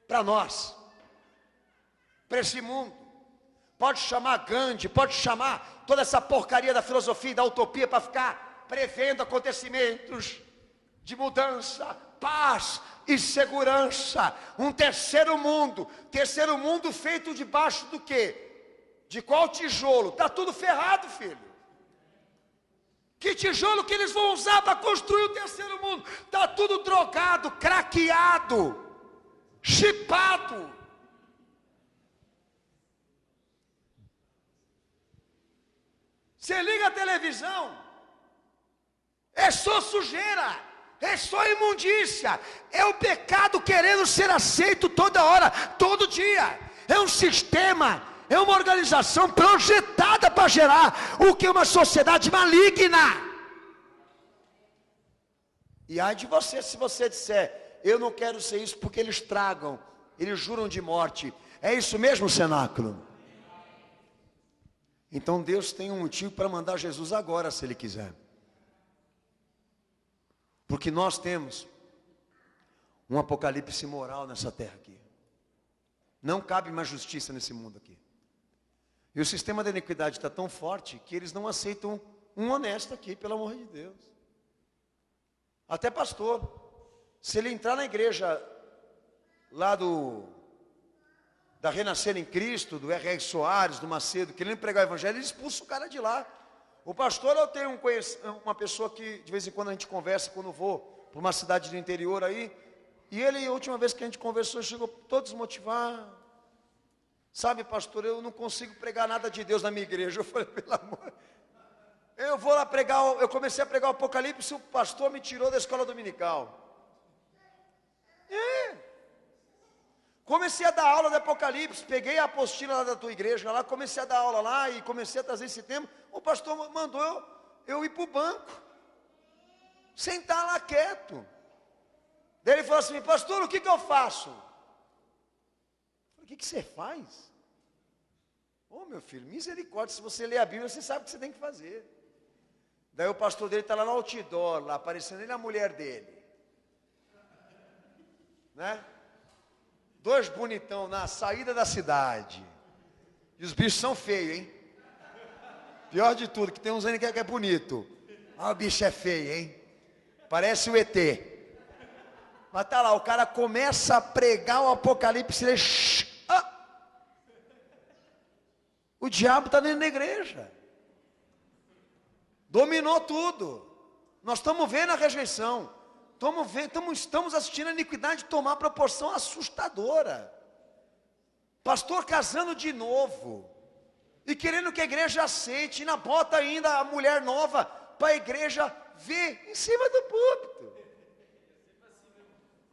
para nós, para esse mundo. Pode chamar Gandhi, pode chamar toda essa porcaria da filosofia e da utopia para ficar prevendo acontecimentos de mudança, paz e segurança. Um terceiro mundo feito debaixo do quê? De qual tijolo? Está tudo ferrado, filho. Que tijolo que eles vão usar para construir o terceiro mundo? Está tudo drogado, craqueado, chipado. Você liga a televisão, é só sujeira, é só imundícia, é o pecado querendo ser aceito toda hora, todo dia. É um sistema, é uma organização projetada para gerar o que é uma sociedade maligna. E ai de você se você disser: eu não quero ser isso, porque eles tragam, eles juram de morte. É isso mesmo, cenáculo? Então Deus tem um motivo para mandar Jesus agora, se Ele quiser. Porque nós temos um apocalipse moral nessa terra aqui. Não cabe mais justiça nesse mundo aqui. E o sistema da iniquidade está tão forte que eles não aceitam um honesto aqui, pelo amor de Deus. Até pastor, se ele entrar na igreja lá da Renascer em Cristo, do R.R. Soares, do Macedo, querendo pregar o evangelho, ele expulsa o cara de lá. O pastor, eu tenho uma pessoa que de vez em quando a gente conversa, quando vou para uma cidade do interior aí, e ele, a última vez que a gente conversou, chegou todo desmotivado. Sabe, pastor, eu não consigo pregar nada de Deus na minha igreja. Eu falei: pelo amor, eu vou lá pregar, eu comecei a pregar o Apocalipse, o pastor me tirou da escola dominical. Comecei a dar aula de Apocalipse, peguei a apostila lá da tua igreja, lá, comecei a dar aula lá e comecei a trazer esse tema. O pastor mandou eu ir para o banco, sentar lá quieto. Daí ele falou assim: pastor, o que eu faço? Eu falei: o que você faz? Ô meu filho, misericórdia, se você ler a Bíblia, você sabe o que você tem que fazer. Daí o pastor dele está lá no outdoor, lá aparecendo ele e a mulher dele, né? Dois bonitão na saída da cidade. E os bichos são feios, hein? Pior de tudo, que tem uns aí que é bonito. Ah, o bicho é feio, hein? Parece o ET. Mas tá lá, o cara começa a pregar o Apocalipse. Ele... O diabo está dentro da igreja. Dominou tudo. Nós estamos vendo a rejeição. Estamos assistindo a iniquidade tomar proporção assustadora. Pastor casando de novo e querendo que a igreja aceite, e na bota ainda a mulher nova para a igreja ver em cima do púlpito.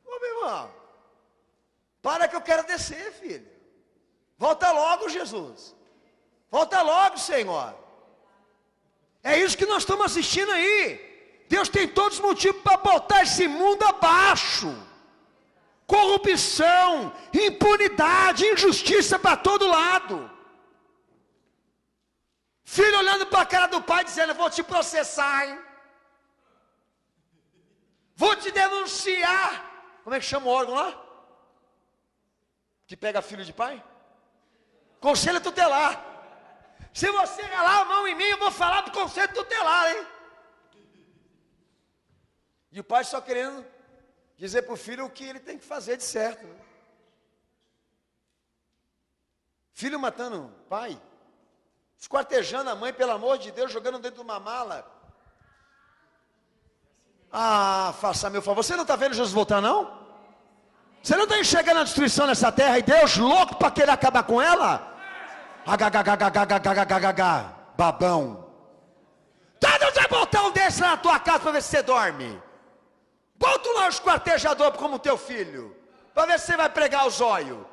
Ô meu irmão, para que eu quero descer, filho. Volta logo, Jesus. Volta logo, Senhor. É isso que nós estamos assistindo aí. Deus tem todos os motivos para botar esse mundo abaixo. Corrupção, impunidade, injustiça para todo lado. Filho olhando para a cara do pai dizendo: eu vou te processar, hein? Vou te denunciar. Como é que chama o órgão lá? Que pega filho de pai? Conselho tutelar. Se você ralar a mão em mim, eu vou falar do conselho tutelar, hein? E o pai só querendo dizer para o filho o que ele tem que fazer de certo, né? Filho matando o pai, esquartejando a mãe, pelo amor de Deus, jogando dentro de uma mala. Ah, faça meu favor. Você não está vendo Jesus voltar, não? Você não está enxergando a destruição nessa terra e Deus louco para querer acabar com ela? Babão. Todo dia botar um desse na tua casa para ver se você dorme. Bota lá um esquartejador como teu filho, para ver se você vai pregar os olhos.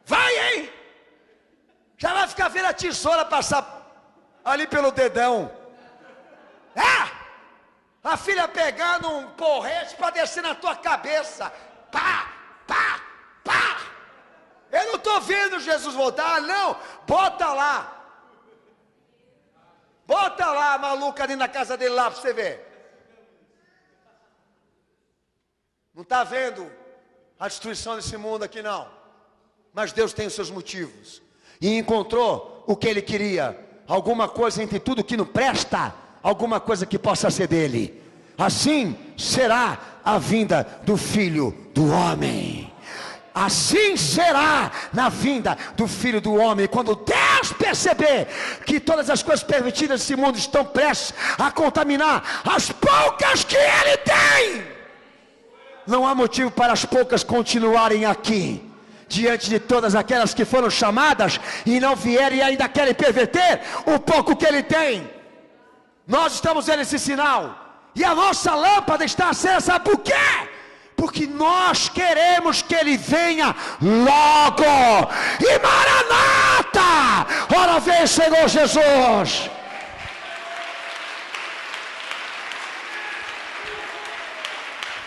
Vai, hein? Já vai ficar vendo a tesoura passar ali pelo dedão. A filha pegando um porrete para descer na tua cabeça. Pá, pá, pá. Eu não estou vendo Jesus voltar, não. Bota lá. Bota lá a maluca ali na casa dele lá para você ver. Não está vendo a destruição desse mundo aqui não. Mas Deus tem os seus motivos. E encontrou o que ele queria. Alguma coisa entre tudo que não presta. Alguma coisa que possa ser dele. Assim será a vinda do Filho do Homem. Assim será na vinda do Filho do Homem. Quando Deus perceber que todas as coisas permitidas desse mundo estão prestes a contaminar as poucas que ele tem, não há motivo para as poucas continuarem aqui, diante de todas aquelas que foram chamadas e não vierem e ainda querem perverter o pouco que ele tem. Nós estamos vendo esse sinal, e a nossa lâmpada está acesa, sabe por quê? Porque nós queremos que ele venha logo. E Maranata, ora vem Senhor Jesus.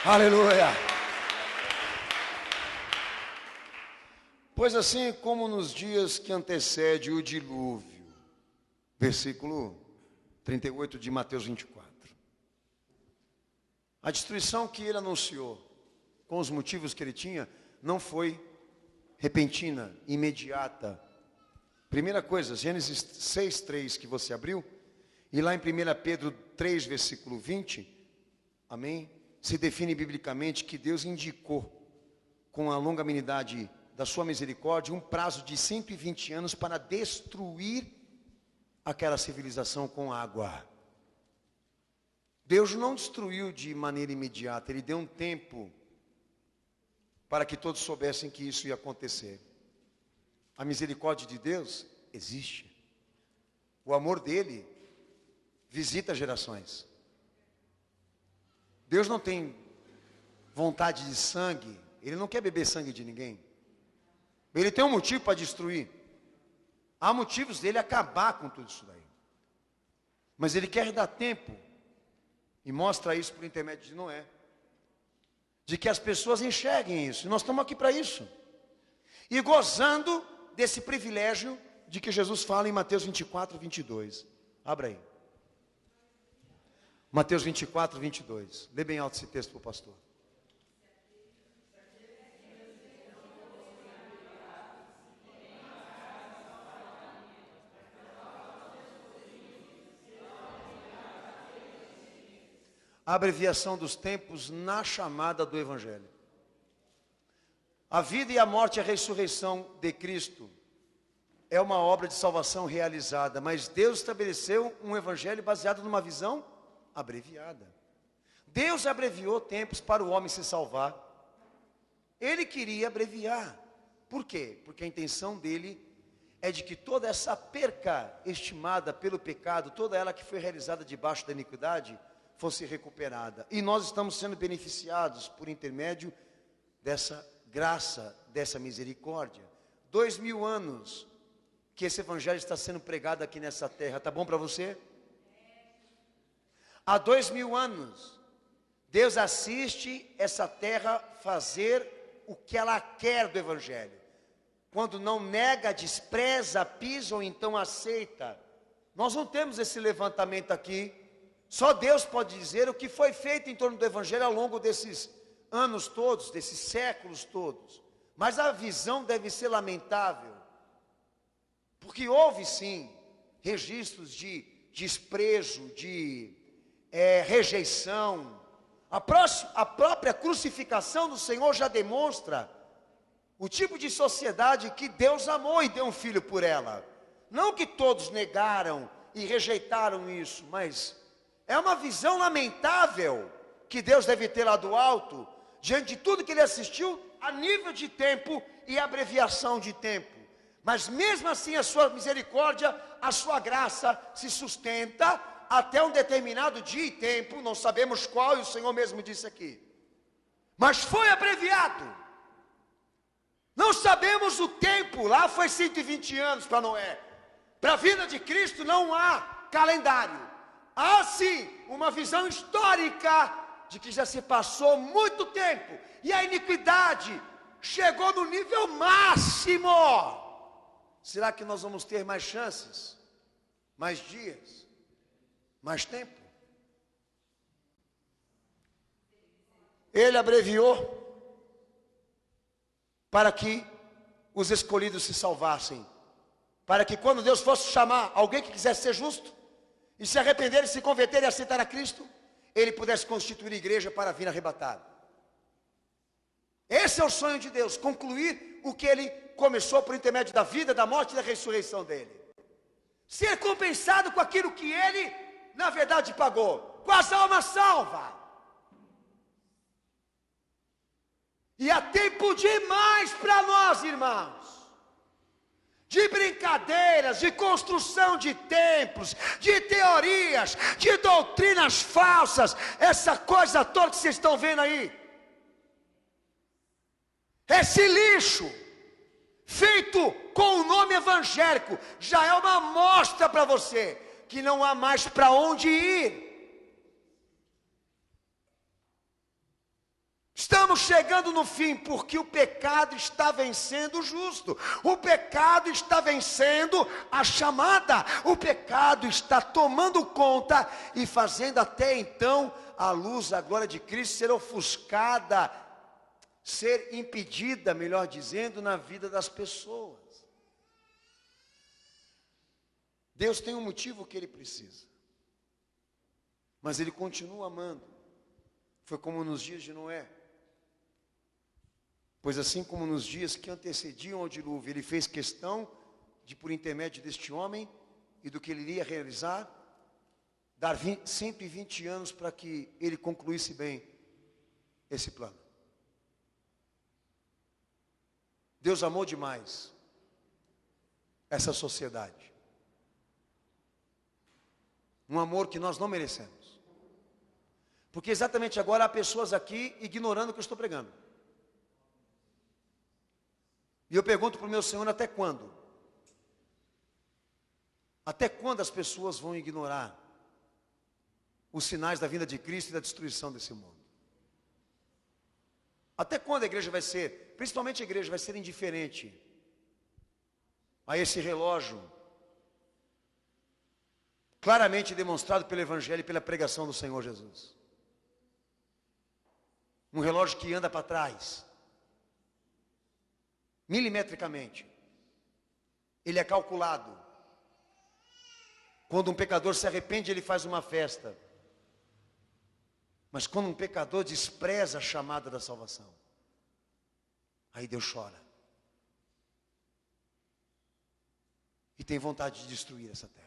Aleluia. Pois assim como nos dias que antecede o dilúvio, versículo 38 de Mateus 24. A destruição que ele anunciou, com os motivos que ele tinha, não foi repentina, imediata. Primeira coisa, Gênesis 6:3 que você abriu, e lá em 1 Pedro 3, versículo 20, amém? Se define biblicamente que Deus indicou, com a longanimidade da sua misericórdia, um prazo de 120 anos para destruir aquela civilização com água. Deus não destruiu de maneira imediata, ele deu um tempo para que todos soubessem que isso ia acontecer. A misericórdia de Deus existe. O amor dele visita gerações. Deus não tem vontade de sangue, ele não quer beber sangue de ninguém. Ele tem um motivo para destruir. Há motivos dele acabar com tudo isso daí. Mas ele quer dar tempo, e mostra isso por intermédio de Noé, de que as pessoas enxerguem isso. Nós estamos aqui para isso. E gozando desse privilégio de que Jesus fala em Mateus 24, 22. Abra aí. Mateus 24, 22. Lê bem alto esse texto para o pastor. A abreviação dos tempos na chamada do Evangelho. A vida e a morte e a ressurreição de Cristo é uma obra de salvação realizada, mas Deus estabeleceu um Evangelho baseado numa visão abreviada. Deus abreviou tempos para o homem se salvar. Ele queria abreviar. Por quê? Porque a intenção dele é de que toda essa perca estimada pelo pecado, toda ela que foi realizada debaixo da iniquidade, fosse recuperada. E nós estamos sendo beneficiados por intermédio dessa graça, dessa misericórdia. 2000 anos que esse evangelho está sendo pregado aqui nessa terra. Tá bom para você? Há 2000 anos, Deus assiste essa terra fazer o que ela quer do evangelho. Quando não nega, despreza, pisa ou então aceita. Nós não temos esse levantamento aqui. Só Deus pode dizer o que foi feito em torno do evangelho ao longo desses anos todos, desses séculos todos. Mas a visão deve ser lamentável, porque houve sim registros de desprezo, de rejeição. A própria crucificação do Senhor já demonstra o tipo de sociedade que Deus amou e deu um filho por ela. Não que todos negaram e rejeitaram isso, mas é uma visão lamentável que Deus deve ter lá do alto, diante de tudo que ele assistiu a nível de tempo e abreviação de tempo. Mas mesmo assim a sua misericórdia, a sua graça se sustenta até um determinado dia e tempo, não sabemos qual, e o Senhor mesmo disse aqui. Mas foi abreviado. Não sabemos o tempo, lá foi 120 anos para Noé. Para a vida de Cristo não há calendário. Há sim uma visão histórica de que já se passou muito tempo e a iniquidade chegou no nível máximo. Será que nós vamos ter mais chances? Mais dias? Mais tempo? Ele abreviou para que os escolhidos se salvassem, para que quando Deus fosse chamar alguém que quisesse ser justo, e se arrepender, e se converter e aceitar a Cristo, Ele pudesse constituir a igreja para vir arrebatar. Esse é o sonho de Deus, concluir o que Ele começou por intermédio da vida, da morte e da ressurreição dEle. Ser compensado com aquilo que Ele, na verdade, pagou, com as almas salvas. E há tempo demais para nós, irmãos, de brincadeiras, de construção de templos, de teorias, de doutrinas falsas, essa coisa toda que vocês estão vendo aí, esse lixo, feito com o nome evangélico, já é uma amostra para você, que não há mais para onde ir. Estamos chegando no fim, porque o pecado está vencendo o justo, o pecado está vencendo a chamada, o pecado está tomando conta e fazendo até então a luz, a glória de Cristo ser ofuscada, ser impedida, melhor dizendo, na vida das pessoas. Deus tem um motivo que Ele precisa, mas Ele continua amando. Foi como nos dias de Noé. Pois assim como nos dias que antecediam ao dilúvio, Ele fez questão de, por intermédio deste homem e do que Ele iria realizar, dar 120 anos para que Ele concluísse bem esse plano. Deus amou demais essa sociedade. Um amor que nós não merecemos. Porque exatamente agora há pessoas aqui ignorando o que eu estou pregando. E eu pergunto para o meu Senhor, até quando? Até quando as pessoas vão ignorar os sinais da vinda de Cristo e da destruição desse mundo? Até quando a igreja vai ser, principalmente a igreja, vai ser indiferente a esse relógio claramente demonstrado pelo Evangelho e pela pregação do Senhor Jesus? Um relógio que anda para trás, milimetricamente. Ele é calculado. Quando um pecador se arrepende, ele faz uma festa. Mas quando um pecador despreza a chamada da salvação, aí Deus chora. E tem vontade de destruir essa terra.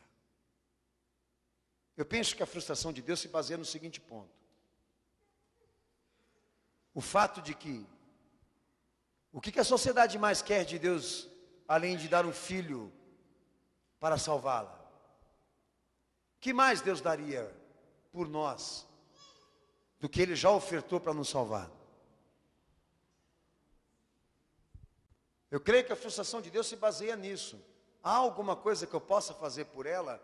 Eu penso que a frustração de Deus se baseia no seguinte ponto. O fato de que o que a sociedade mais quer de Deus, além de dar um filho para salvá-la? O que mais Deus daria por nós do que Ele já ofertou para nos salvar? Eu creio que a frustração de Deus se baseia nisso. Há alguma coisa que eu possa fazer por ela,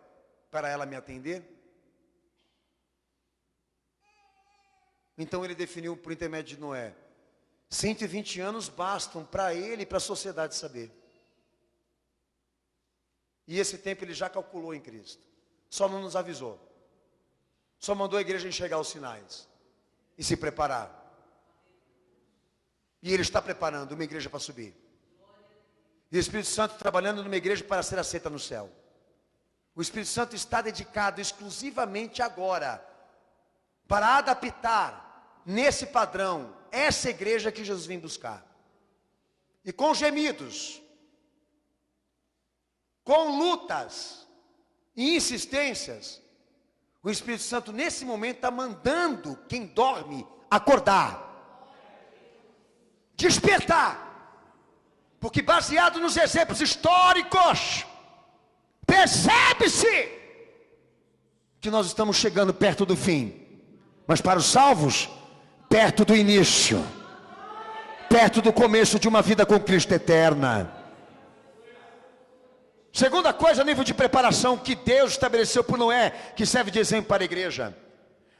para ela me atender? Então Ele definiu por intermédio de Noé. 120 anos bastam para ele e para a sociedade saber. E esse tempo Ele já calculou em Cristo. Só não nos avisou. Só mandou a igreja enxergar os sinais e se preparar. E Ele está preparando uma igreja para subir. E o Espírito Santo trabalhando numa igreja para ser aceita no céu. O Espírito Santo está dedicado exclusivamente agora para adaptar nesse padrão essa igreja que Jesus vem buscar. E com gemidos, com lutas e insistências, o Espírito Santo nesse momento está mandando quem dorme acordar. despertar. Porque baseado nos exemplos históricos, percebe-se que nós estamos chegando perto do fim. Mas para os salvos, perto do início, perto do começo de uma vida com Cristo eterna. Segunda coisa, nível de preparação que Deus estabeleceu por Noé, que serve de exemplo para a igreja.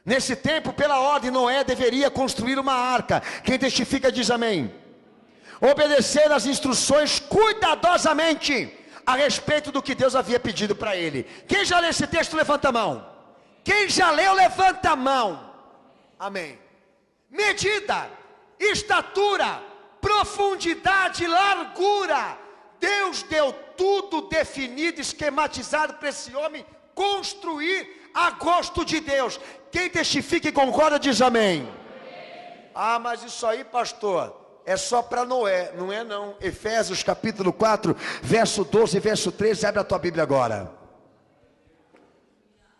Nesse tempo, pela ordem, Noé deveria construir uma arca. Quem testifica diz amém. Obedecer às instruções cuidadosamente a respeito do que Deus havia pedido para ele. Quem já leu esse texto, levanta a mão. Quem já leu, levanta a mão. Amém. Medida, estatura, profundidade, largura. Deus deu tudo definido, esquematizado para esse homem construir a gosto de Deus. Quem testifica e concorda diz amém. Ah, mas isso aí, pastor, é só para Noé. Não é não. Efésios capítulo 4, verso 12 e verso 13. Abre a tua Bíblia agora.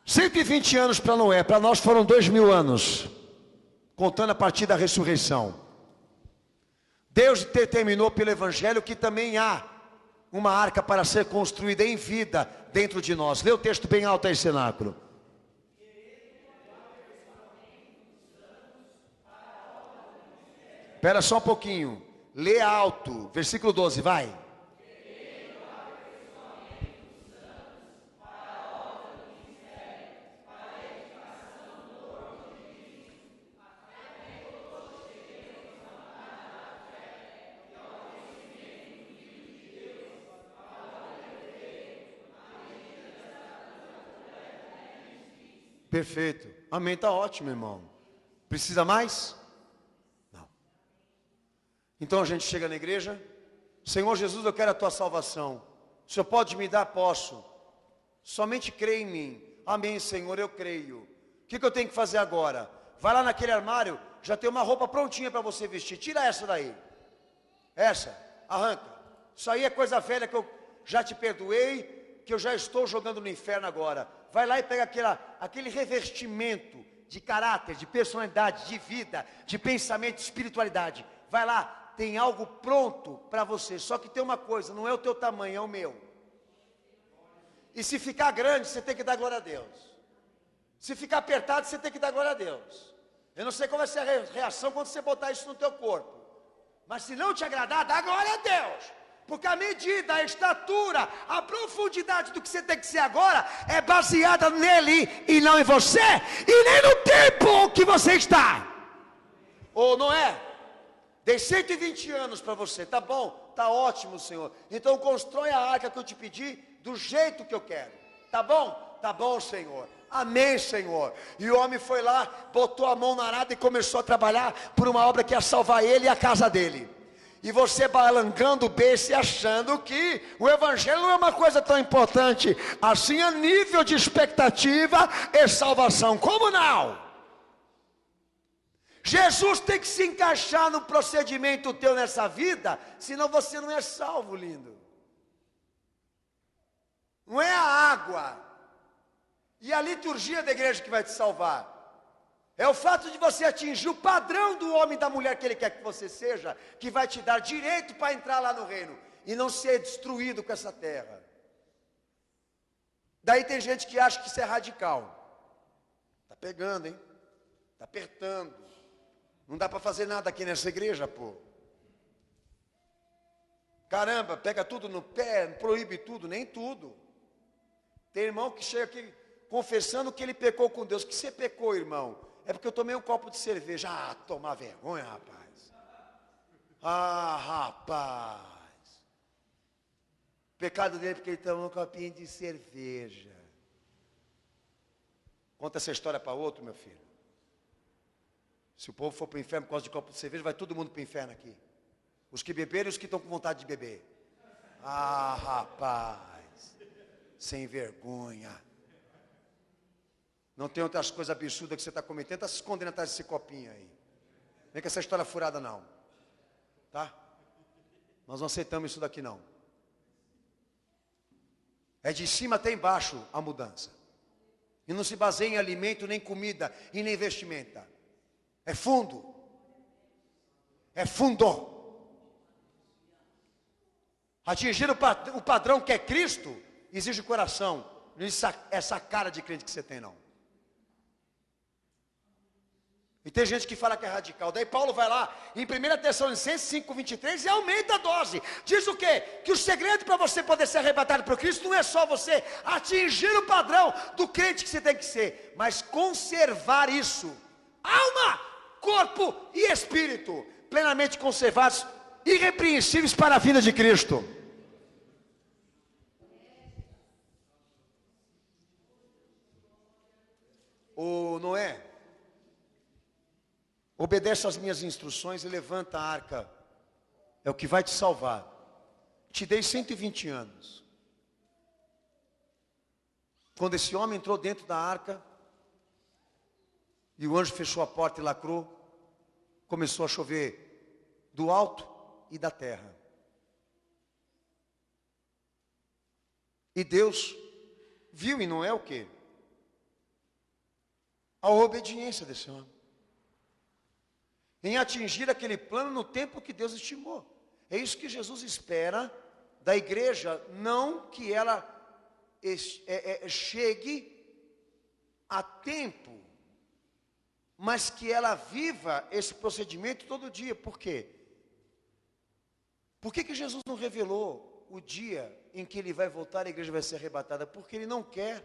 120 anos para Noé. Para nós foram 2000 anos, contando a partir da ressurreição. Deus determinou pelo Evangelho que também há uma arca para ser construída em vida dentro de nós. Lê o texto bem alto aí, cenáculo. Espera só um pouquinho. Lê alto. Versículo 12, vai. Perfeito. Amém, está ótimo, irmão. Precisa mais? Não. Então a gente chega na igreja. Senhor Jesus, eu quero a tua salvação. O Senhor pode me dar? Posso. Somente crê em mim. Amém, Senhor, eu creio. O que eu tenho que fazer agora? Vai lá naquele armário, já tem uma roupa prontinha para você vestir. Tira essa daí. Essa, arranca. Isso aí é coisa velha que eu já te perdoei, que eu já estou jogando no inferno agora. Vai lá e pega aquele revestimento de caráter, de personalidade, de vida, de pensamento, de espiritualidade. Vai lá, tem algo pronto para você. Só que tem uma coisa, não é o teu tamanho, é o meu. E se ficar grande, você tem que dar glória a Deus. Se ficar apertado, você tem que dar glória a Deus. Eu não sei qual vai ser a reação quando você botar isso no teu corpo. Mas se não te agradar, dá glória a Deus. Porque a medida, a estatura, a profundidade do que você tem que ser agora é baseada nele e não em você e nem no tempo que você está. Ou não é? Dei 120 anos para você, tá bom? Tá ótimo, Senhor. Então constrói a arca que eu te pedi do jeito que eu quero. Tá bom? Tá bom, Senhor. Amém, Senhor. E o homem foi lá, botou a mão na arada e começou a trabalhar por uma obra que ia salvar ele e a casa dele. E você balangando o beiço e achando que o Evangelho não é uma coisa tão importante assim a nível de expectativa e salvação. Como não? Jesus tem que se encaixar no procedimento teu nessa vida, senão você não é salvo, lindo. Não é a água e a liturgia da igreja que vai te salvar. É o fato de você atingir o padrão do homem e da mulher que ele quer que você seja, que vai te dar direito para entrar lá no reino e não ser destruído com essa terra. Daí tem gente que acha que isso é radical. Está pegando, hein? Está apertando. Não dá para fazer nada aqui nessa igreja, pô. Caramba, pega tudo no pé, proíbe tudo, nem tudo. Tem irmão que chega aqui confessando que ele pecou com Deus. Que você pecou, irmão? É porque eu tomei um copo de cerveja. Ah, tomar vergonha, rapaz. Ah, rapaz. O pecado dele é porque ele tomou um copinho de cerveja. Conta essa história para outro, meu filho. Se o povo for para o inferno por causa de copo de cerveja, vai todo mundo para o inferno aqui. Os que beberam e os que estão com vontade de beber. Ah, rapaz. Sem vergonha. Não tem outras coisas absurdas que você está cometendo, está se escondendo atrás desse copinho aí. Nem com essa história furada não. Tá? Nós não aceitamos isso daqui não. É de cima até embaixo a mudança. E não se baseia em alimento, nem comida, e nem vestimenta. É fundo. É fundo. Atingir o padrão que é Cristo, exige o coração, não existe essa cara de crente que você tem, não. E tem gente que fala que é radical. Daí Paulo vai lá em 1 Tessalonicenses 5:23 e aumenta a dose. Diz o quê? Que o segredo para você poder ser arrebatado por Cristo não é só você atingir o padrão do crente que você tem que ser, mas conservar isso. Alma, corpo e espírito plenamente conservados, irrepreensíveis para a vida de Cristo. O Noé obedece às minhas instruções e levanta a arca. É o que vai te salvar. Te dei 120 anos. Quando esse homem entrou dentro da arca, e o anjo fechou a porta e lacrou, começou a chover do alto e da terra. E Deus viu em Noé o quê? A obediência desse homem. Em atingir aquele plano no tempo que Deus estimou. É isso que Jesus espera da igreja, não que ela chegue a tempo, mas que ela viva esse procedimento todo dia. Por quê? Por que Jesus não revelou o dia em que ele vai voltar e a igreja vai ser arrebatada? Porque ele não quer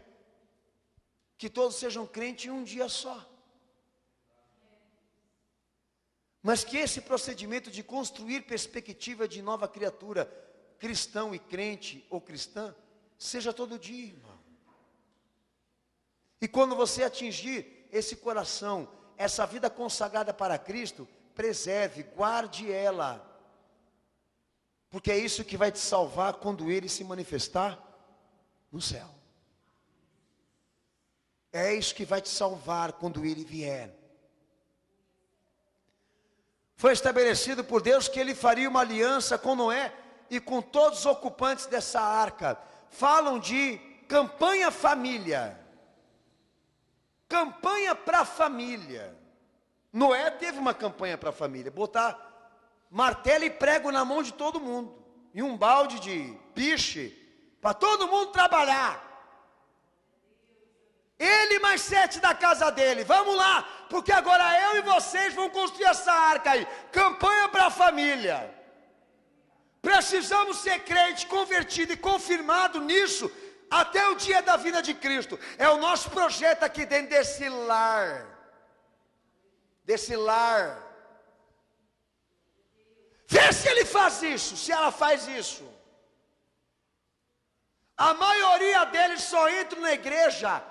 que todos sejam crentes em um dia só. Mas que esse procedimento de construir perspectiva de nova criatura, cristão e crente ou cristã, seja todo dia, irmão. E quando você atingir esse coração, essa vida consagrada para Cristo, preserve, guarde ela. Porque é isso que vai te salvar quando Ele se manifestar no céu. É isso que vai te salvar quando Ele vier. Foi estabelecido por Deus que Ele faria uma aliança com Noé e com todos os ocupantes dessa arca. Falam de campanha família. Campanha para a família. Noé teve uma campanha para a família. Botar martelo e prego na mão de todo mundo. E um balde de piche para todo mundo trabalhar. Ele mais 7 da casa dele, vamos lá, porque agora eu e vocês vamos construir essa arca aí, campanha para a família. Precisamos ser crente, convertido e confirmado nisso, até o dia da vinda de Cristo. É o nosso projeto aqui dentro desse lar. Vê se ele faz isso, se ela faz isso. A maioria deles só entram na igreja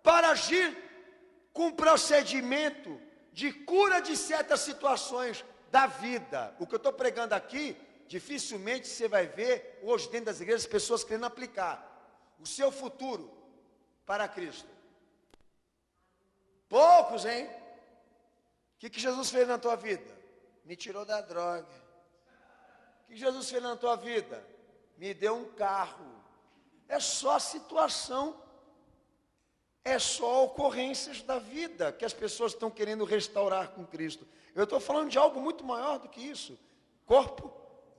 para agir com procedimento de cura de certas situações da vida. O que eu estou pregando aqui, dificilmente você vai ver hoje dentro das igrejas pessoas querendo aplicar o seu futuro para Cristo. Poucos, hein? O que Jesus fez na tua vida? Me tirou da droga. O que Jesus fez na tua vida? Me deu um carro. É só situação. É só ocorrências da vida que as pessoas estão querendo restaurar com Cristo. Eu estou falando de algo muito maior do que isso. Corpo,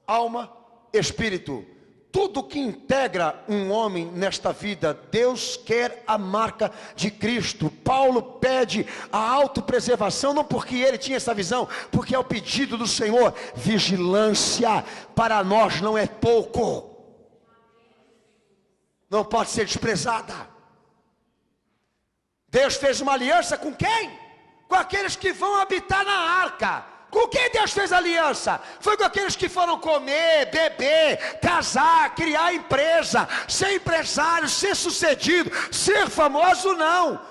alma, espírito. Tudo que integra um homem nesta vida, Deus quer a marca de Cristo. Paulo pede a autopreservação, não porque ele tinha essa visão, porque é o pedido do Senhor. Vigilância para nós não é pouco. Não pode ser desprezada. Deus fez uma aliança com quem? Com aqueles que vão habitar na arca. Com quem Deus fez aliança? Foi com aqueles que foram comer, beber, casar, criar empresa, ser empresário, ser sucedido, ser famoso, não.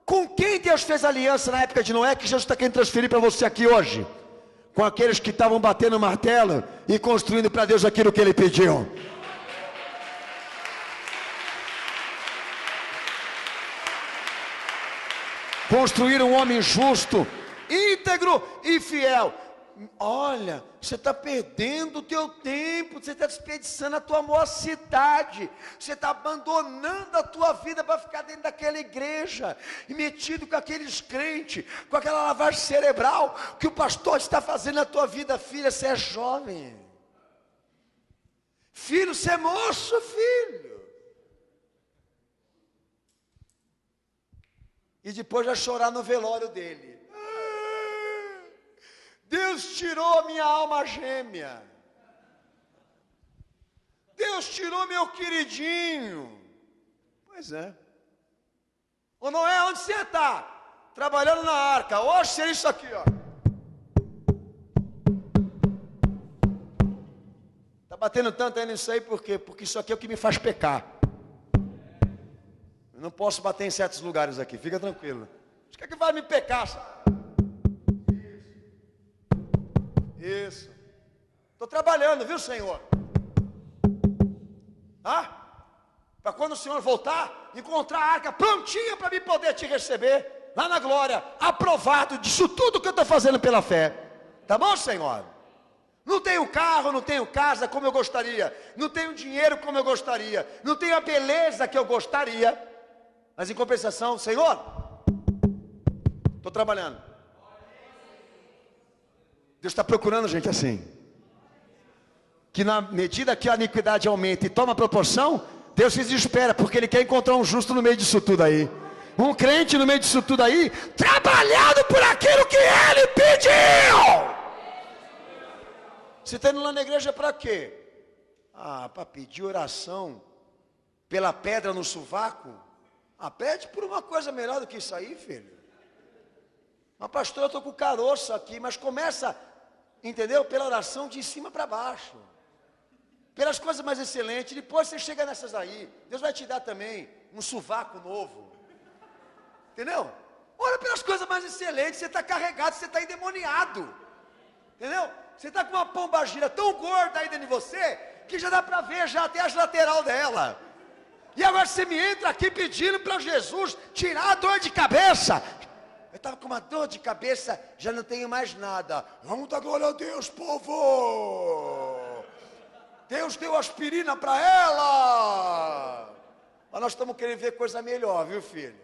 Com quem Deus fez aliança na época de Noé, que Jesus está querendo transferir para você aqui hoje? Com aqueles que estavam batendo martelo e construindo para Deus aquilo que Ele pediu. Construir um homem justo, íntegro e fiel. Olha, você está perdendo o teu tempo, você está desperdiçando a tua mocidade, você está abandonando a tua vida para ficar dentro daquela igreja, e metido com aqueles crentes, com aquela lavagem cerebral, que o pastor está fazendo na tua vida, filha, você é jovem. Filho, você é moço, filho. E depois vai chorar no velório dele. Deus tirou a minha alma gêmea. Deus tirou meu queridinho. Pois é. Ou não é? Onde você está? Trabalhando na arca. Hoje seria isso aqui, ó. Está batendo tanto aí nisso aí, por quê? Porque isso aqui é o que me faz pecar. Eu não posso bater em certos lugares aqui, fica tranquilo. Isso que é que vai me pecar, sabe? Isso. Estou trabalhando, viu, Senhor? Para quando o Senhor voltar, encontrar a arca prontinha para mim poder te receber lá na glória, aprovado disso tudo que eu estou fazendo pela fé. Tá bom, Senhor? Não tenho carro, não tenho casa como eu gostaria, não tenho dinheiro como eu gostaria, não tenho a beleza que eu gostaria, mas em compensação, Senhor, estou trabalhando. Deus está procurando gente assim, que na medida que a iniquidade aumenta e toma proporção, Deus se desespera, porque Ele quer encontrar um justo no meio disso tudo aí, um crente no meio disso tudo aí, trabalhando por aquilo que Ele pediu. Você está indo lá na igreja para quê? Para pedir oração pela pedra no sovaco? Pede por uma coisa melhor do que isso aí, filho. Mas pastor, eu estou com caroço aqui, mas começa, entendeu? Pela oração de cima para baixo. Pelas coisas mais excelentes, depois você chega nessas aí. Deus vai te dar também um sovaco novo. Entendeu? Olha pelas coisas mais excelentes, você está carregado, você está endemoniado. Entendeu? Você está com uma pombagira tão gorda aí dentro de você, que já dá para ver já até as lateral dela. E agora você me entra aqui pedindo para Jesus tirar a dor de cabeça. Eu estava com uma dor de cabeça, já não tenho mais nada. Vamos dar glória a Deus, povo. Deus deu aspirina para ela. Mas nós estamos querendo ver coisa melhor, viu, filho?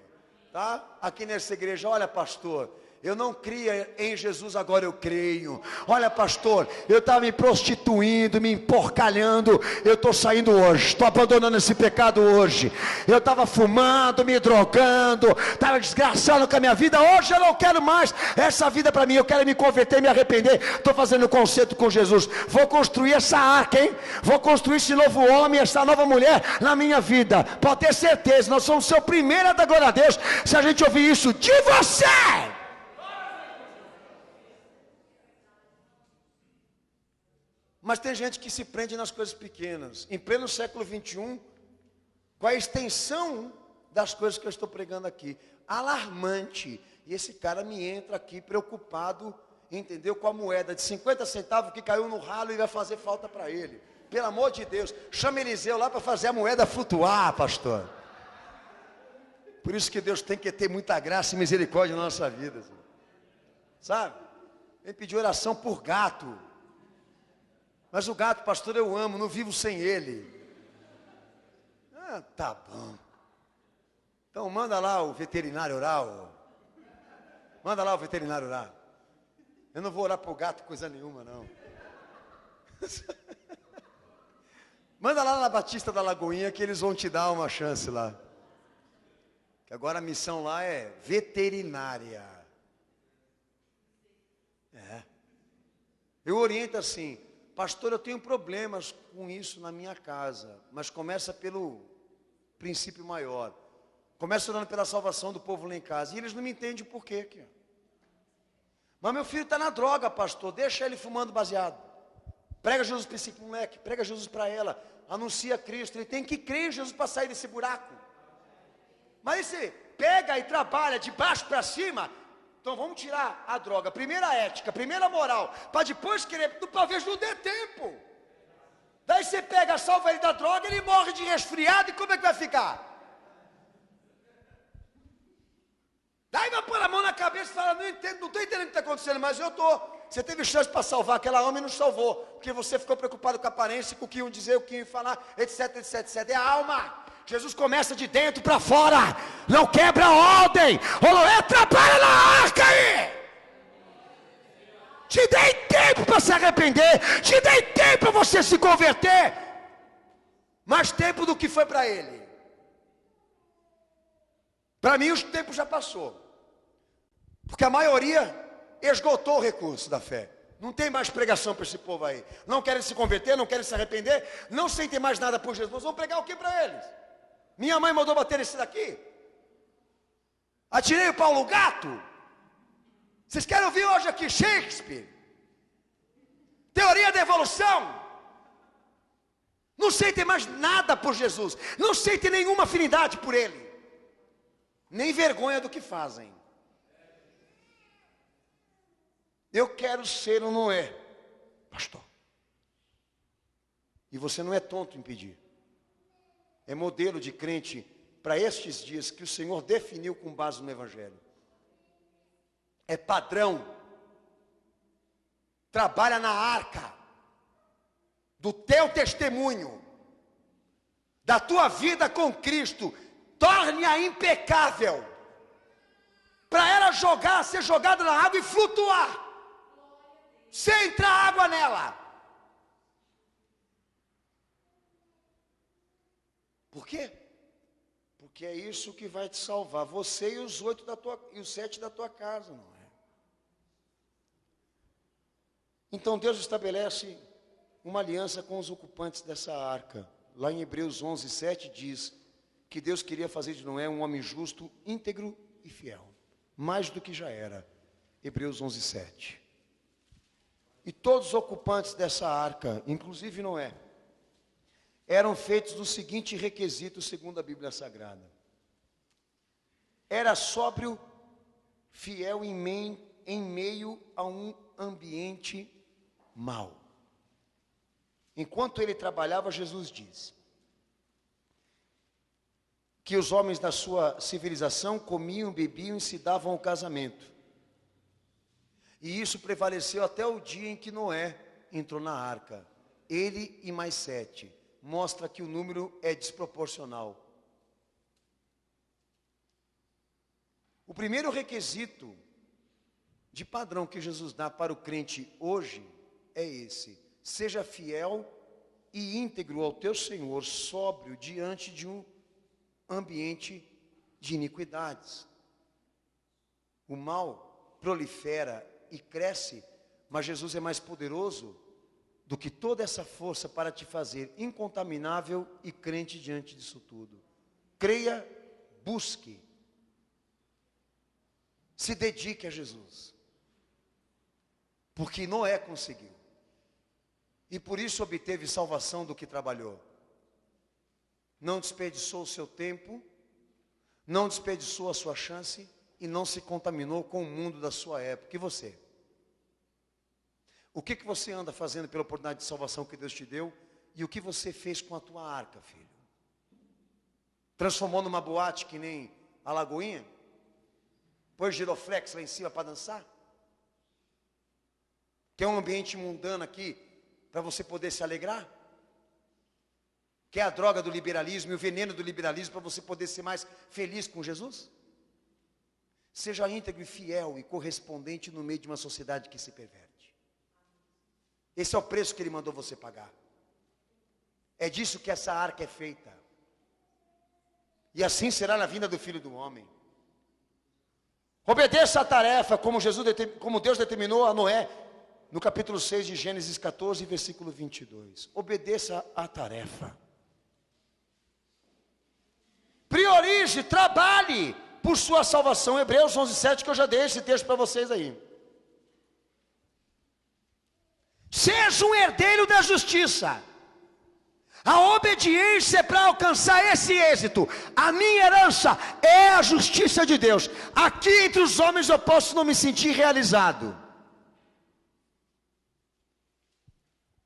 Tá? Aqui nessa igreja, olha, pastor, eu não cria em Jesus, agora eu creio. Olha, pastor, eu estava me prostituindo, me emporcalhando, eu estou saindo hoje, estou abandonando esse pecado hoje. Eu estava fumando, me drogando, estava desgraçando com a minha vida. Hoje eu não quero mais essa vida para mim, eu quero me converter, me arrepender. Estou fazendo concerto com Jesus. Vou construir essa arca, hein? Vou construir esse novo homem, essa nova mulher na minha vida. Pode ter certeza, nós somos o seu primeiro a dar glória a Deus, se a gente ouvir isso de você. Mas tem gente que se prende nas coisas pequenas. Em pleno século 21, com a extensão das coisas que eu estou pregando aqui, alarmante. E esse cara me entra aqui preocupado, entendeu? Com a moeda de 50 centavos que caiu no ralo e vai fazer falta para ele. Pelo amor de Deus, chama Eliseu lá para fazer a moeda flutuar, pastor. Por isso que Deus tem que ter muita graça e misericórdia na nossa vida. Sabe? Vem pedir oração por gato. Mas o gato, pastor, eu amo, não vivo sem ele. Tá bom. Então manda lá o veterinário orar. Manda lá o veterinário orar. Eu não vou orar por gato coisa nenhuma, não. Manda lá na Batista da Lagoinha que eles vão te dar uma chance lá. Que agora a missão lá é veterinária. Eu oriento assim. Pastor, eu tenho problemas com isso na minha casa, mas começa pelo princípio maior. Começa orando pela salvação do povo lá em casa. E eles não me entendem o porquê aqui. Mas meu filho está na droga, pastor. Deixa ele fumando baseado. Prega Jesus para esse moleque, prega Jesus para ela. Anuncia Cristo. Ele tem que crer em Jesus para sair desse buraco. Mas você pega e trabalha de baixo para cima. Então vamos tirar a droga, primeira ética, primeira moral, para depois querer, talvez não dê tempo. Daí você pega, salva ele da droga, ele morre de resfriado, e como é que vai ficar? Daí vai pôr a mão na cabeça e fala, não estou entendendo o que está acontecendo, mas eu estou. Você teve chance para salvar aquela alma e não salvou, porque você ficou preocupado com a aparência, com o que iam dizer, o que iam falar, etc, etc, etc. É a alma. Jesus começa de dentro para fora, não quebra a ordem. Oloé, trabalha na arca aí. Te dei tempo para se arrepender, te dei tempo para você se converter. mais tempo do que foi para ele. Para mim, o tempo já passou. Porque a maioria esgotou o recurso da fé. Não tem mais pregação para esse povo aí. Não querem se converter, não querem se arrepender, não sentem mais nada por Jesus. Vão pregar o que para eles? Minha mãe mandou bater esse daqui. Atirei o Paulo Gato. Vocês querem ouvir hoje aqui Shakespeare? Teoria da evolução. Não sentem mais nada por Jesus. Não sentem nenhuma afinidade por Ele. Nem vergonha do que fazem. Eu quero ser ou não é, pastor. E você não é tonto em pedir. É modelo de crente para estes dias que o Senhor definiu com base no Evangelho. É padrão. Trabalha na arca do teu testemunho, da tua vida com Cristo. Torne-a impecável, para ela ser jogada na água e flutuar, sem entrar água nela. Por quê? Porque é isso que vai te salvar, você e os 7 da tua casa, não é? Então Deus estabelece uma aliança com os ocupantes dessa arca. Lá em Hebreus 11:7 diz que Deus queria fazer de Noé um homem justo, íntegro e fiel, mais do que já era. Hebreus 11:7. E todos os ocupantes dessa arca, inclusive Noé, eram feitos do seguinte requisito, segundo a Bíblia Sagrada: era sóbrio, fiel em meio a um ambiente mau. Enquanto ele trabalhava, Jesus diz que os homens da sua civilização comiam, bebiam e se davam ao casamento. E isso prevaleceu até o dia em que Noé entrou na arca. Ele e mais 7. Mostra que o número é desproporcional. O primeiro requisito de padrão que Jesus dá para o crente hoje é esse: seja fiel e íntegro ao teu Senhor, sóbrio diante de um ambiente de iniquidades. O mal prolifera e cresce, mas Jesus é mais poderoso do que toda essa força para te fazer incontaminável e crente diante disso tudo. Creia, busque, se dedique a Jesus, porque Noé conseguiu, e por isso obteve salvação do que trabalhou. Não desperdiçou o seu tempo, não desperdiçou a sua chance e não se contaminou com o mundo da sua época. E você? O que você anda fazendo pela oportunidade de salvação que Deus te deu? E o que você fez com a tua arca, filho? Transformou numa boate que nem a Lagoinha? Pôs giroflex lá em cima para dançar? Quer um ambiente mundano aqui para você poder se alegrar? Quer a droga do liberalismo e o veneno do liberalismo para você poder ser mais feliz com Jesus? Seja íntegro e fiel e correspondente no meio de uma sociedade que se perverte. Esse é o preço que Ele mandou você pagar. É disso que essa arca é feita. E assim será na vinda do Filho do Homem. Obedeça a tarefa como Deus determinou a Noé, no capítulo 6 de Gênesis 14, versículo 22. Obedeça a tarefa. Priorize, trabalhe por sua salvação. Hebreus 11:7, que eu já dei esse texto para vocês aí. Seja um herdeiro da justiça. A obediência é para alcançar esse êxito. A minha herança é a justiça de Deus. Aqui entre os homens eu posso não me sentir realizado,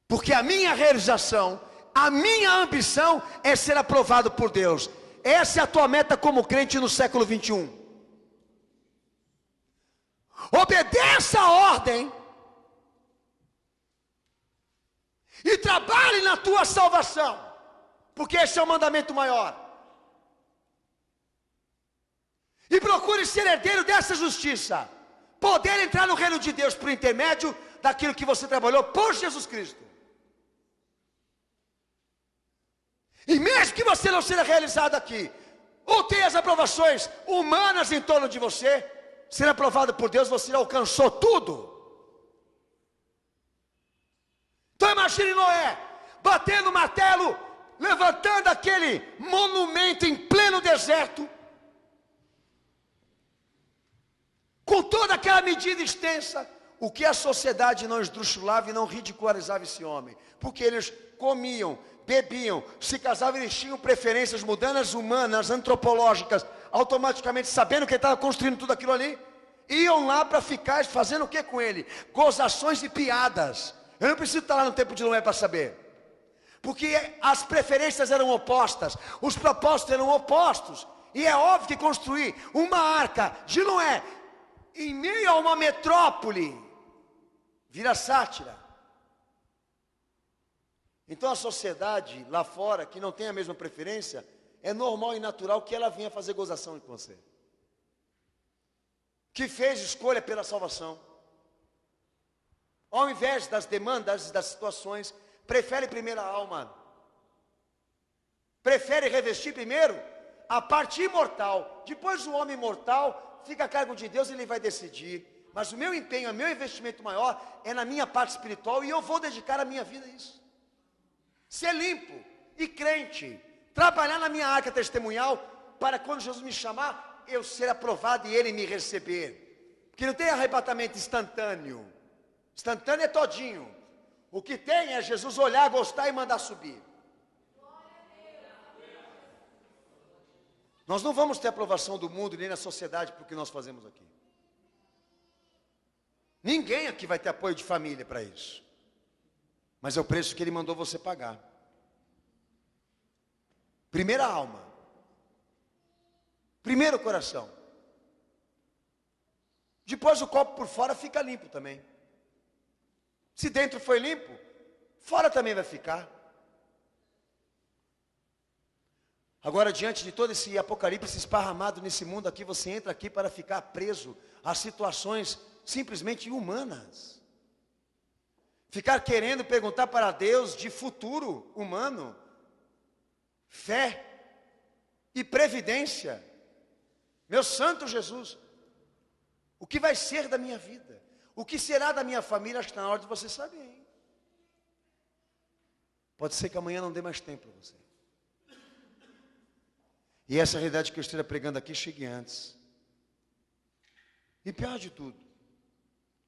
porque a minha realização, a minha ambição é ser aprovado por Deus. Essa é a tua meta como crente no século 21. Obedeça a ordem e trabalhe na tua salvação, porque esse é o mandamento maior. E procure ser herdeiro dessa justiça, poder entrar no reino de Deus por intermédio daquilo que você trabalhou por Jesus Cristo. E mesmo que você não seja realizado aqui, ou tenha as aprovações humanas em torno de você, sendo aprovado por Deus, você alcançou tudo. Então imagine Noé, batendo o martelo, levantando aquele monumento em pleno deserto, com toda aquela medida extensa. O que a sociedade não esdrúxulava e não ridicularizava esse homem, porque eles comiam, bebiam, se casavam, eles tinham preferências, mudanças humanas, antropológicas, automaticamente sabendo que ele estava construindo tudo aquilo ali, iam lá para ficar fazendo o que com ele? Gozações e piadas. Eu não preciso estar lá no tempo de Noé para saber, porque as preferências eram opostas, os propósitos eram opostos, e é óbvio que construir uma arca de Noé em meio a uma metrópole vira sátira. Então a sociedade lá fora, que não tem a mesma preferência, é normal e natural que ela venha fazer gozação com você, que fez escolha pela salvação, ao invés das demandas, das situações, prefere primeiro a alma, prefere revestir primeiro a parte imortal, depois o homem mortal fica a cargo de Deus, ele vai decidir. Mas o meu empenho, o meu investimento maior é na minha parte espiritual, e eu vou dedicar a minha vida a isso. Ser limpo e crente, trabalhar na minha arca testemunhal, para quando Jesus me chamar, eu ser aprovado e Ele me receber. Porque não tem arrebatamento instantâneo. Instantâneo é todinho. O que tem é Jesus olhar, gostar e mandar subir. Nós não vamos ter aprovação do mundo nem na sociedade por que nós fazemos aqui. Ninguém aqui vai ter apoio de família para isso. Mas é o preço que Ele mandou você pagar. Primeira alma. Primeiro coração. Depois o copo por fora fica limpo também. Se dentro foi limpo, fora também vai ficar. Agora, diante de todo esse apocalipse esparramado nesse mundo aqui, você entra aqui para ficar preso a situações simplesmente humanas. Ficar querendo perguntar para Deus de futuro humano, fé e previdência. Meu santo Jesus, o que vai ser da minha vida? O que será da minha família? Acho que está na hora de você saber, hein? Pode ser que amanhã não dê mais tempo para você. E essa realidade que eu esteja pregando aqui chegue antes. E pior de tudo,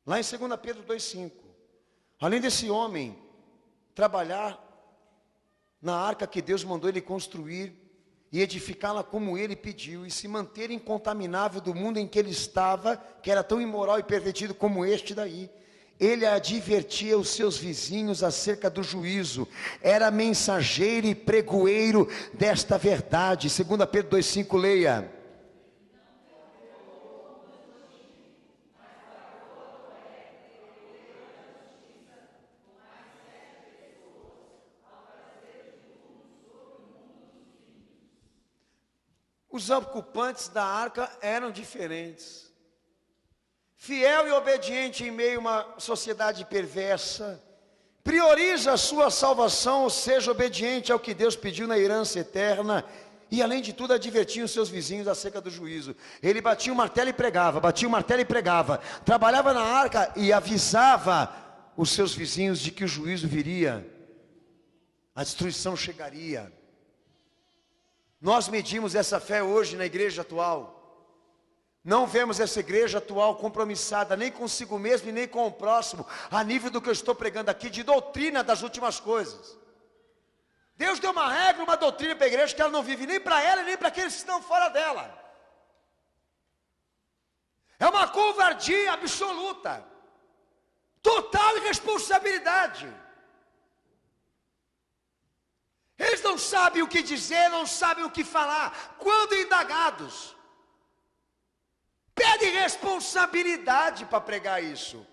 lá em 2 Pedro 2,5, além desse homem trabalhar na arca que Deus mandou ele construir e edificá-la como ele pediu, e se manter incontaminável do mundo em que ele estava, que era tão imoral e pervertido como este daí, ele advertia os seus vizinhos acerca do juízo, era mensageiro e pregoeiro desta verdade. 2 Pedro 2,5, leia. Os ocupantes da arca eram diferentes. Fiel e obediente em meio a uma sociedade perversa, prioriza a sua salvação, ou seja, obediente ao que Deus pediu na herança eterna, e além de tudo advertia os seus vizinhos acerca do juízo. Ele batia o martelo e pregava, batia o martelo e pregava, trabalhava na arca e avisava os seus vizinhos de que o juízo viria, a destruição chegaria. Nós medimos essa fé hoje na igreja atual. Não vemos essa igreja atual compromissada nem consigo mesmo e nem com o próximo, a nível do que eu estou pregando aqui, de doutrina das últimas coisas. Deus deu uma regra, uma doutrina para a igreja que ela não vive nem para ela, nem para aqueles que estão fora dela. É uma covardia absoluta, total irresponsabilidade. Eles não sabem o que dizer, não sabem o que falar, quando indagados. Pede responsabilidade para pregar isso.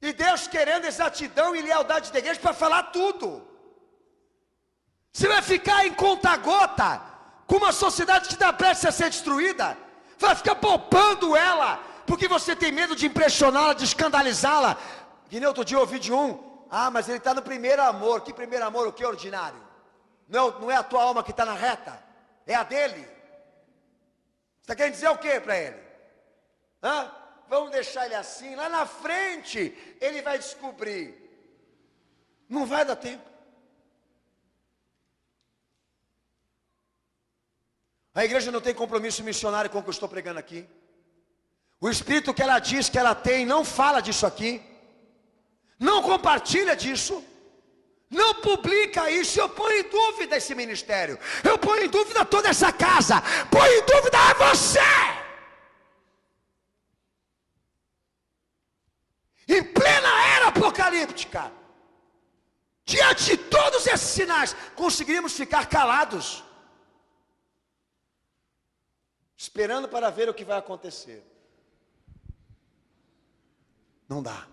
E Deus querendo exatidão e lealdade da igreja para falar tudo. Você vai ficar em conta-gota com uma sociedade que está prestes a ser destruída? Vai ficar poupando ela, porque você tem medo de impressioná-la, de escandalizá-la. Que nem outro dia eu ouvi de um: ah, mas ele está no primeiro amor. Que primeiro amor? O que ordinário? Não é a tua alma que está na reta, é a dele. Você está querendo dizer o que para ele? Vamos deixar ele assim, lá na frente ele vai descobrir. Não vai dar tempo. A igreja não tem compromisso missionário com o que eu estou pregando aqui. O espírito que ela diz que ela tem não fala disso aqui, não compartilha disso, não publica isso. Eu ponho em dúvida esse ministério, eu ponho em dúvida toda essa casa, ponho em dúvida a você. Em plena era apocalíptica, diante de todos esses sinais, conseguiríamos ficar calados, esperando para ver o que vai acontecer? Não dá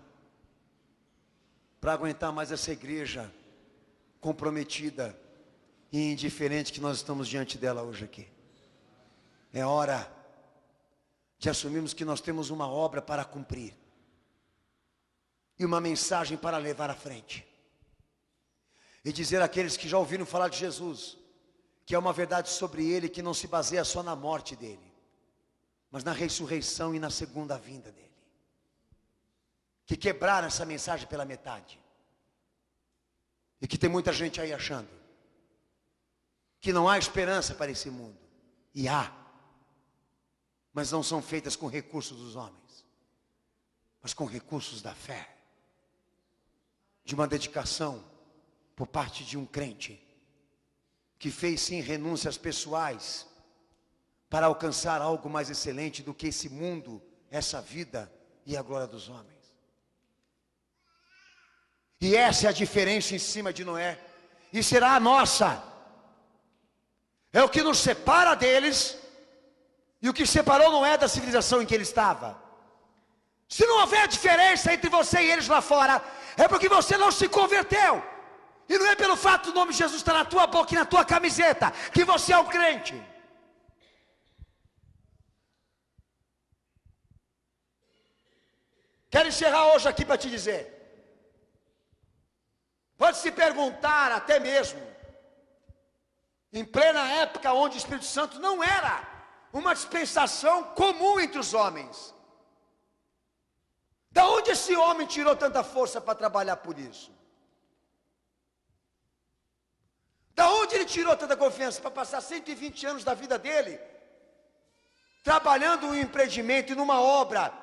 para aguentar mais essa igreja comprometida e indiferente que nós estamos diante dela hoje aqui. É hora de assumirmos que nós temos uma obra para cumprir e uma mensagem para levar à frente, e dizer àqueles que já ouviram falar de Jesus, que é uma verdade sobre ele, que não se baseia só na morte dele, mas na ressurreição e na segunda vinda dele, que quebraram essa mensagem pela metade, e que tem muita gente aí achando que não há esperança para esse mundo, e há, mas não são feitas com recursos dos homens, mas com recursos da fé, de uma dedicação por parte de um crente, que fez sim renúncias pessoais, para alcançar algo mais excelente do que esse mundo, essa vida e a glória dos homens. E essa é a diferença em cima de Noé, e será a nossa, é o que nos separa deles, e o que separou Noé da civilização em que ele estava. Se não houver diferença entre você e eles lá fora, é porque você não se converteu, e não é pelo fato do nome de Jesus estar na tua boca e na tua camiseta, que você é um crente. Quero encerrar hoje aqui para te dizer, pode se perguntar até mesmo, em plena época onde o Espírito Santo não era uma dispensação comum entre os homens, da onde esse homem tirou tanta força para trabalhar por isso? Da onde ele tirou tanta confiança para passar 120 anos da vida dele trabalhando em um empreendimento e numa obra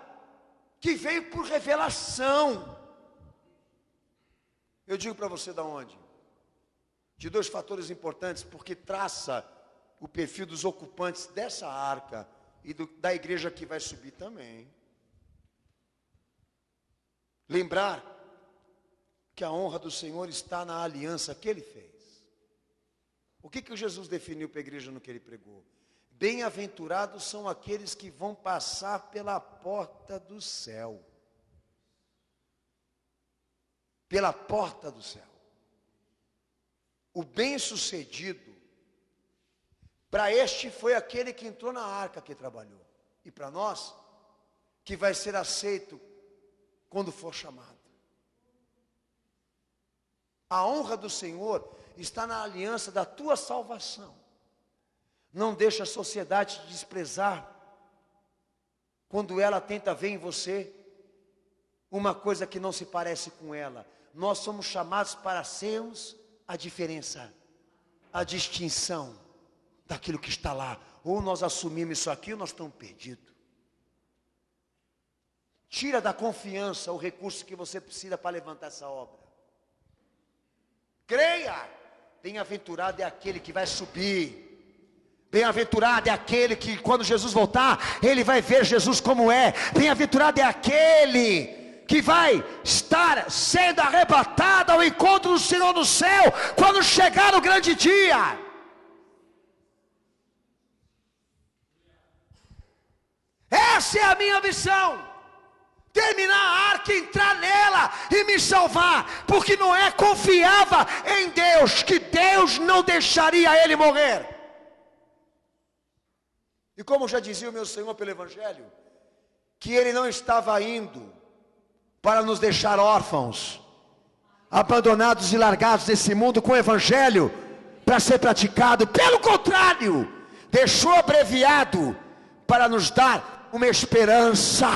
que veio por revelação? Eu digo para você da onde? De dois fatores importantes, porque traça o perfil dos ocupantes dessa arca e da igreja que vai subir também. Lembrar que a honra do Senhor está na aliança que Ele fez. O que Jesus definiu para a igreja no que Ele pregou? Bem-aventurados são aqueles que vão passar pela porta do céu. Pela porta do céu. O bem-sucedido, para este foi aquele que entrou na arca que trabalhou. E para nós, que vai ser aceito quando for chamado. A honra do Senhor está na aliança da tua salvação. Não deixa a sociedade te desprezar quando ela tenta ver em você uma coisa que não se parece com ela. Nós somos chamados para sermos a diferença, a distinção daquilo que está lá. Ou nós assumimos isso aqui ou nós estamos perdidos. Tira da confiança o recurso que você precisa para levantar essa obra. Creia. Bem-aventurado é aquele que vai subir. Bem-aventurado é aquele que quando Jesus voltar, ele vai ver Jesus como é. Bem-aventurado é aquele que vai estar sendo arrebatado ao encontro do Senhor no céu, quando chegar o grande dia. Essa é a minha missão. Terminar a arca, entrar nela e me salvar, porque Noé confiava em Deus, que Deus não deixaria ele morrer. E como já dizia o meu Senhor pelo Evangelho, que Ele não estava indo para nos deixar órfãos, abandonados e largados nesse mundo com o Evangelho, para ser praticado. Pelo contrário, deixou abreviado para nos dar uma esperança.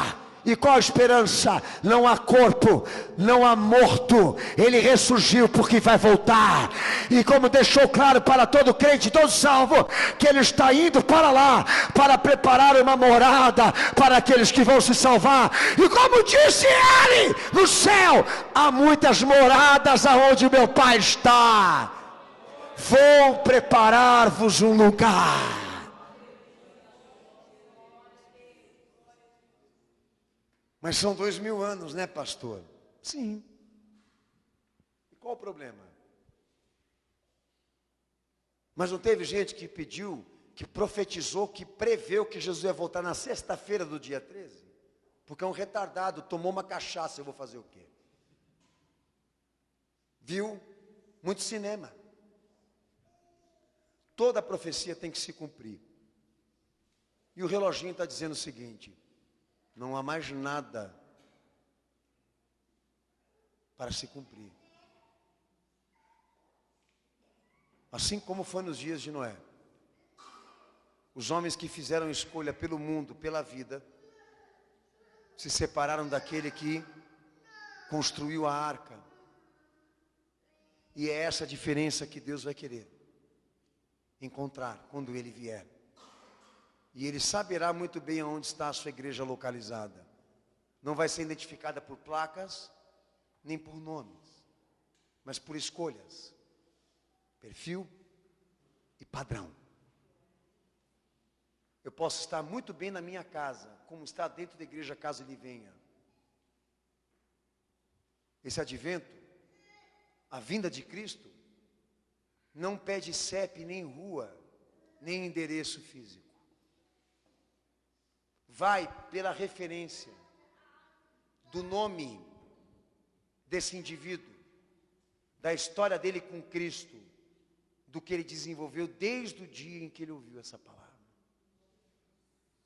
E qual a esperança? Não há corpo, não há morto. Ele ressurgiu porque vai voltar. E como deixou claro para todo crente, todo salvo, que ele está indo para lá, para preparar uma morada para aqueles que vão se salvar. E como disse ele, no céu há muitas moradas aonde meu Pai está. Vou preparar-vos um lugar. Mas são 2000 anos, né, pastor? Sim. E qual o problema? Mas não teve gente que pediu, que profetizou, que preveu que Jesus ia voltar na sexta-feira do dia 13? Porque é um retardado, tomou uma cachaça, eu vou fazer o quê? Viu? Muito cinema. Toda profecia tem que se cumprir. E o reloginho está dizendo o seguinte: não há mais nada para se cumprir. Assim como foi nos dias de Noé. Os homens que fizeram escolha pelo mundo, pela vida, se separaram daquele que construiu a arca. E é essa a diferença que Deus vai querer encontrar quando Ele vier. E Ele saberá muito bem aonde está a sua igreja localizada. Não vai ser identificada por placas, nem por nomes, mas por escolhas, perfil e padrão. Eu posso estar muito bem na minha casa, como está dentro da igreja caso Ele venha. Esse advento, a vinda de Cristo, não pede CEP, nem rua, nem endereço físico. Vai pela referência do nome desse indivíduo, da história dele com Cristo, do que ele desenvolveu desde o dia em que ele ouviu essa palavra.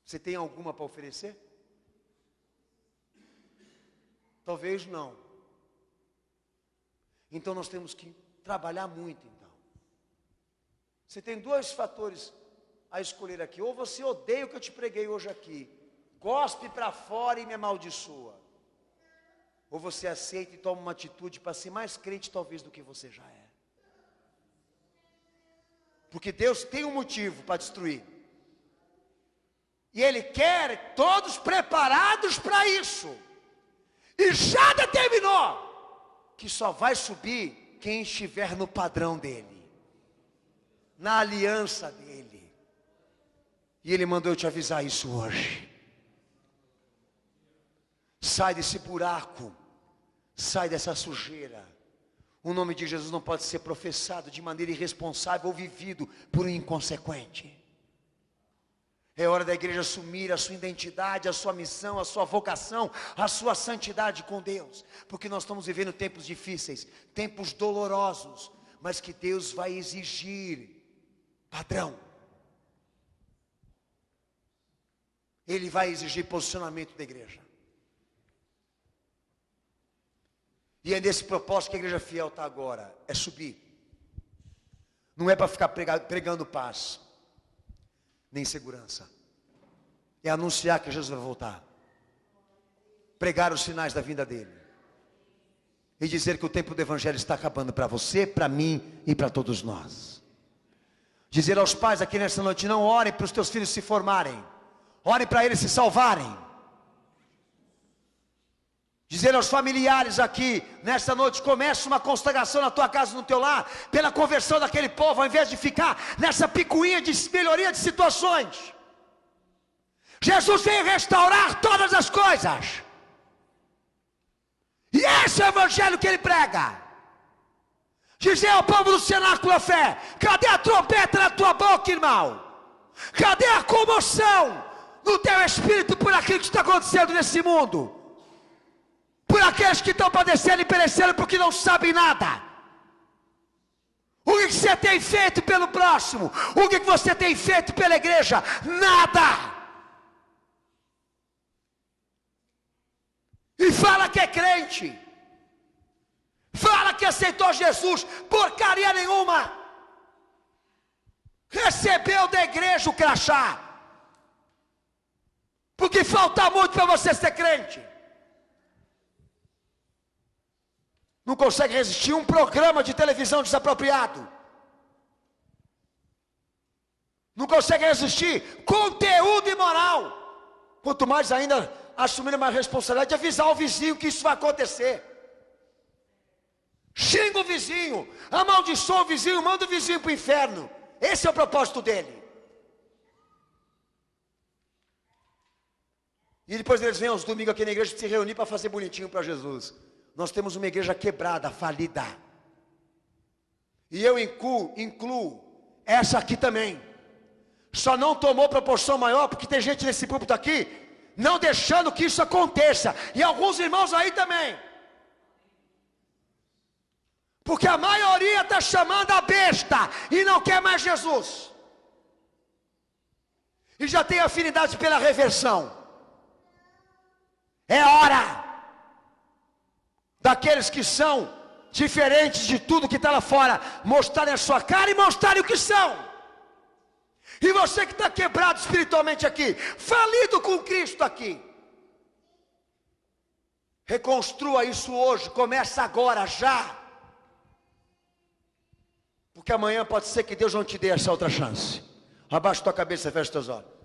Você tem alguma para oferecer? Talvez não. Então nós temos que trabalhar muito então. Você tem dois fatores a escolher aqui: ou você odeia o que eu te preguei hoje aqui, cospe para fora e me amaldiçoa, ou você aceita e toma uma atitude para ser mais crente talvez do que você já é. Porque Deus tem um motivo para destruir, e Ele quer todos preparados para isso, e já determinou que só vai subir quem estiver no padrão dEle, na aliança dEle. E Ele mandou eu te avisar isso hoje. Sai desse buraco, sai dessa sujeira. O nome de Jesus não pode ser professado de maneira irresponsável ou vivido por um inconsequente. É hora da igreja assumir a sua identidade, a sua missão, a sua vocação, a sua santidade com Deus. Porque nós estamos vivendo tempos difíceis, tempos dolorosos, mas que Deus vai exigir padrão. Ele vai exigir posicionamento da igreja. E é nesse propósito que a igreja fiel está agora, é subir. Não é para ficar pregando paz, nem segurança. É anunciar que Jesus vai voltar. Pregar os sinais da vinda dele. E dizer que o tempo do evangelho está acabando para você, para mim e para todos nós. Dizer aos pais aqui nessa noite: não orem para os teus filhos se formarem, orem para eles se salvarem. Dizer aos familiares aqui, nesta noite: comece uma consagração na tua casa, no teu lar, pela conversão daquele povo, ao invés de ficar nessa picuinha de melhoria de situações. Jesus veio restaurar todas as coisas, e esse é o evangelho que ele prega. Dizer ao povo do cenáculo da fé: cadê a trombeta na tua boca, irmão? Cadê a comoção no teu espírito por aquilo que está acontecendo nesse mundo? Por aqueles que estão padecendo e perecendo porque não sabem nada. O que você tem feito pelo próximo? O que você tem feito pela igreja? Nada. E fala que é crente, fala que aceitou Jesus, porcaria nenhuma. recebeu da igreja o crachá, porque falta muito para você ser crente. Não consegue resistir um programa de televisão desapropriado. Não consegue resistir conteúdo imoral. Quanto mais ainda assumir uma responsabilidade de avisar o vizinho que isso vai acontecer. Xinga o vizinho, amaldiçoa o vizinho, manda o vizinho para o inferno. Esse é o propósito dele. E depois eles vêm aos domingos aqui na igreja se reunir para fazer bonitinho para Jesus. Nós temos uma igreja quebrada, falida. E eu incluo essa aqui também. Só não tomou proporção maior porque tem gente nesse púlpito aqui não deixando que isso aconteça. E alguns irmãos aí também. Porque a maioria está chamando a besta e não quer mais Jesus. E já tem afinidade pela reversão. É hora daqueles que são diferentes de tudo que está lá fora mostrarem a sua cara e mostrarem o que são. E você que está quebrado espiritualmente aqui, falido com Cristo aqui, reconstrua isso hoje, começa agora, já. Porque amanhã pode ser que Deus não te dê essa outra chance. Abaixa tua cabeça e fecha teus olhos.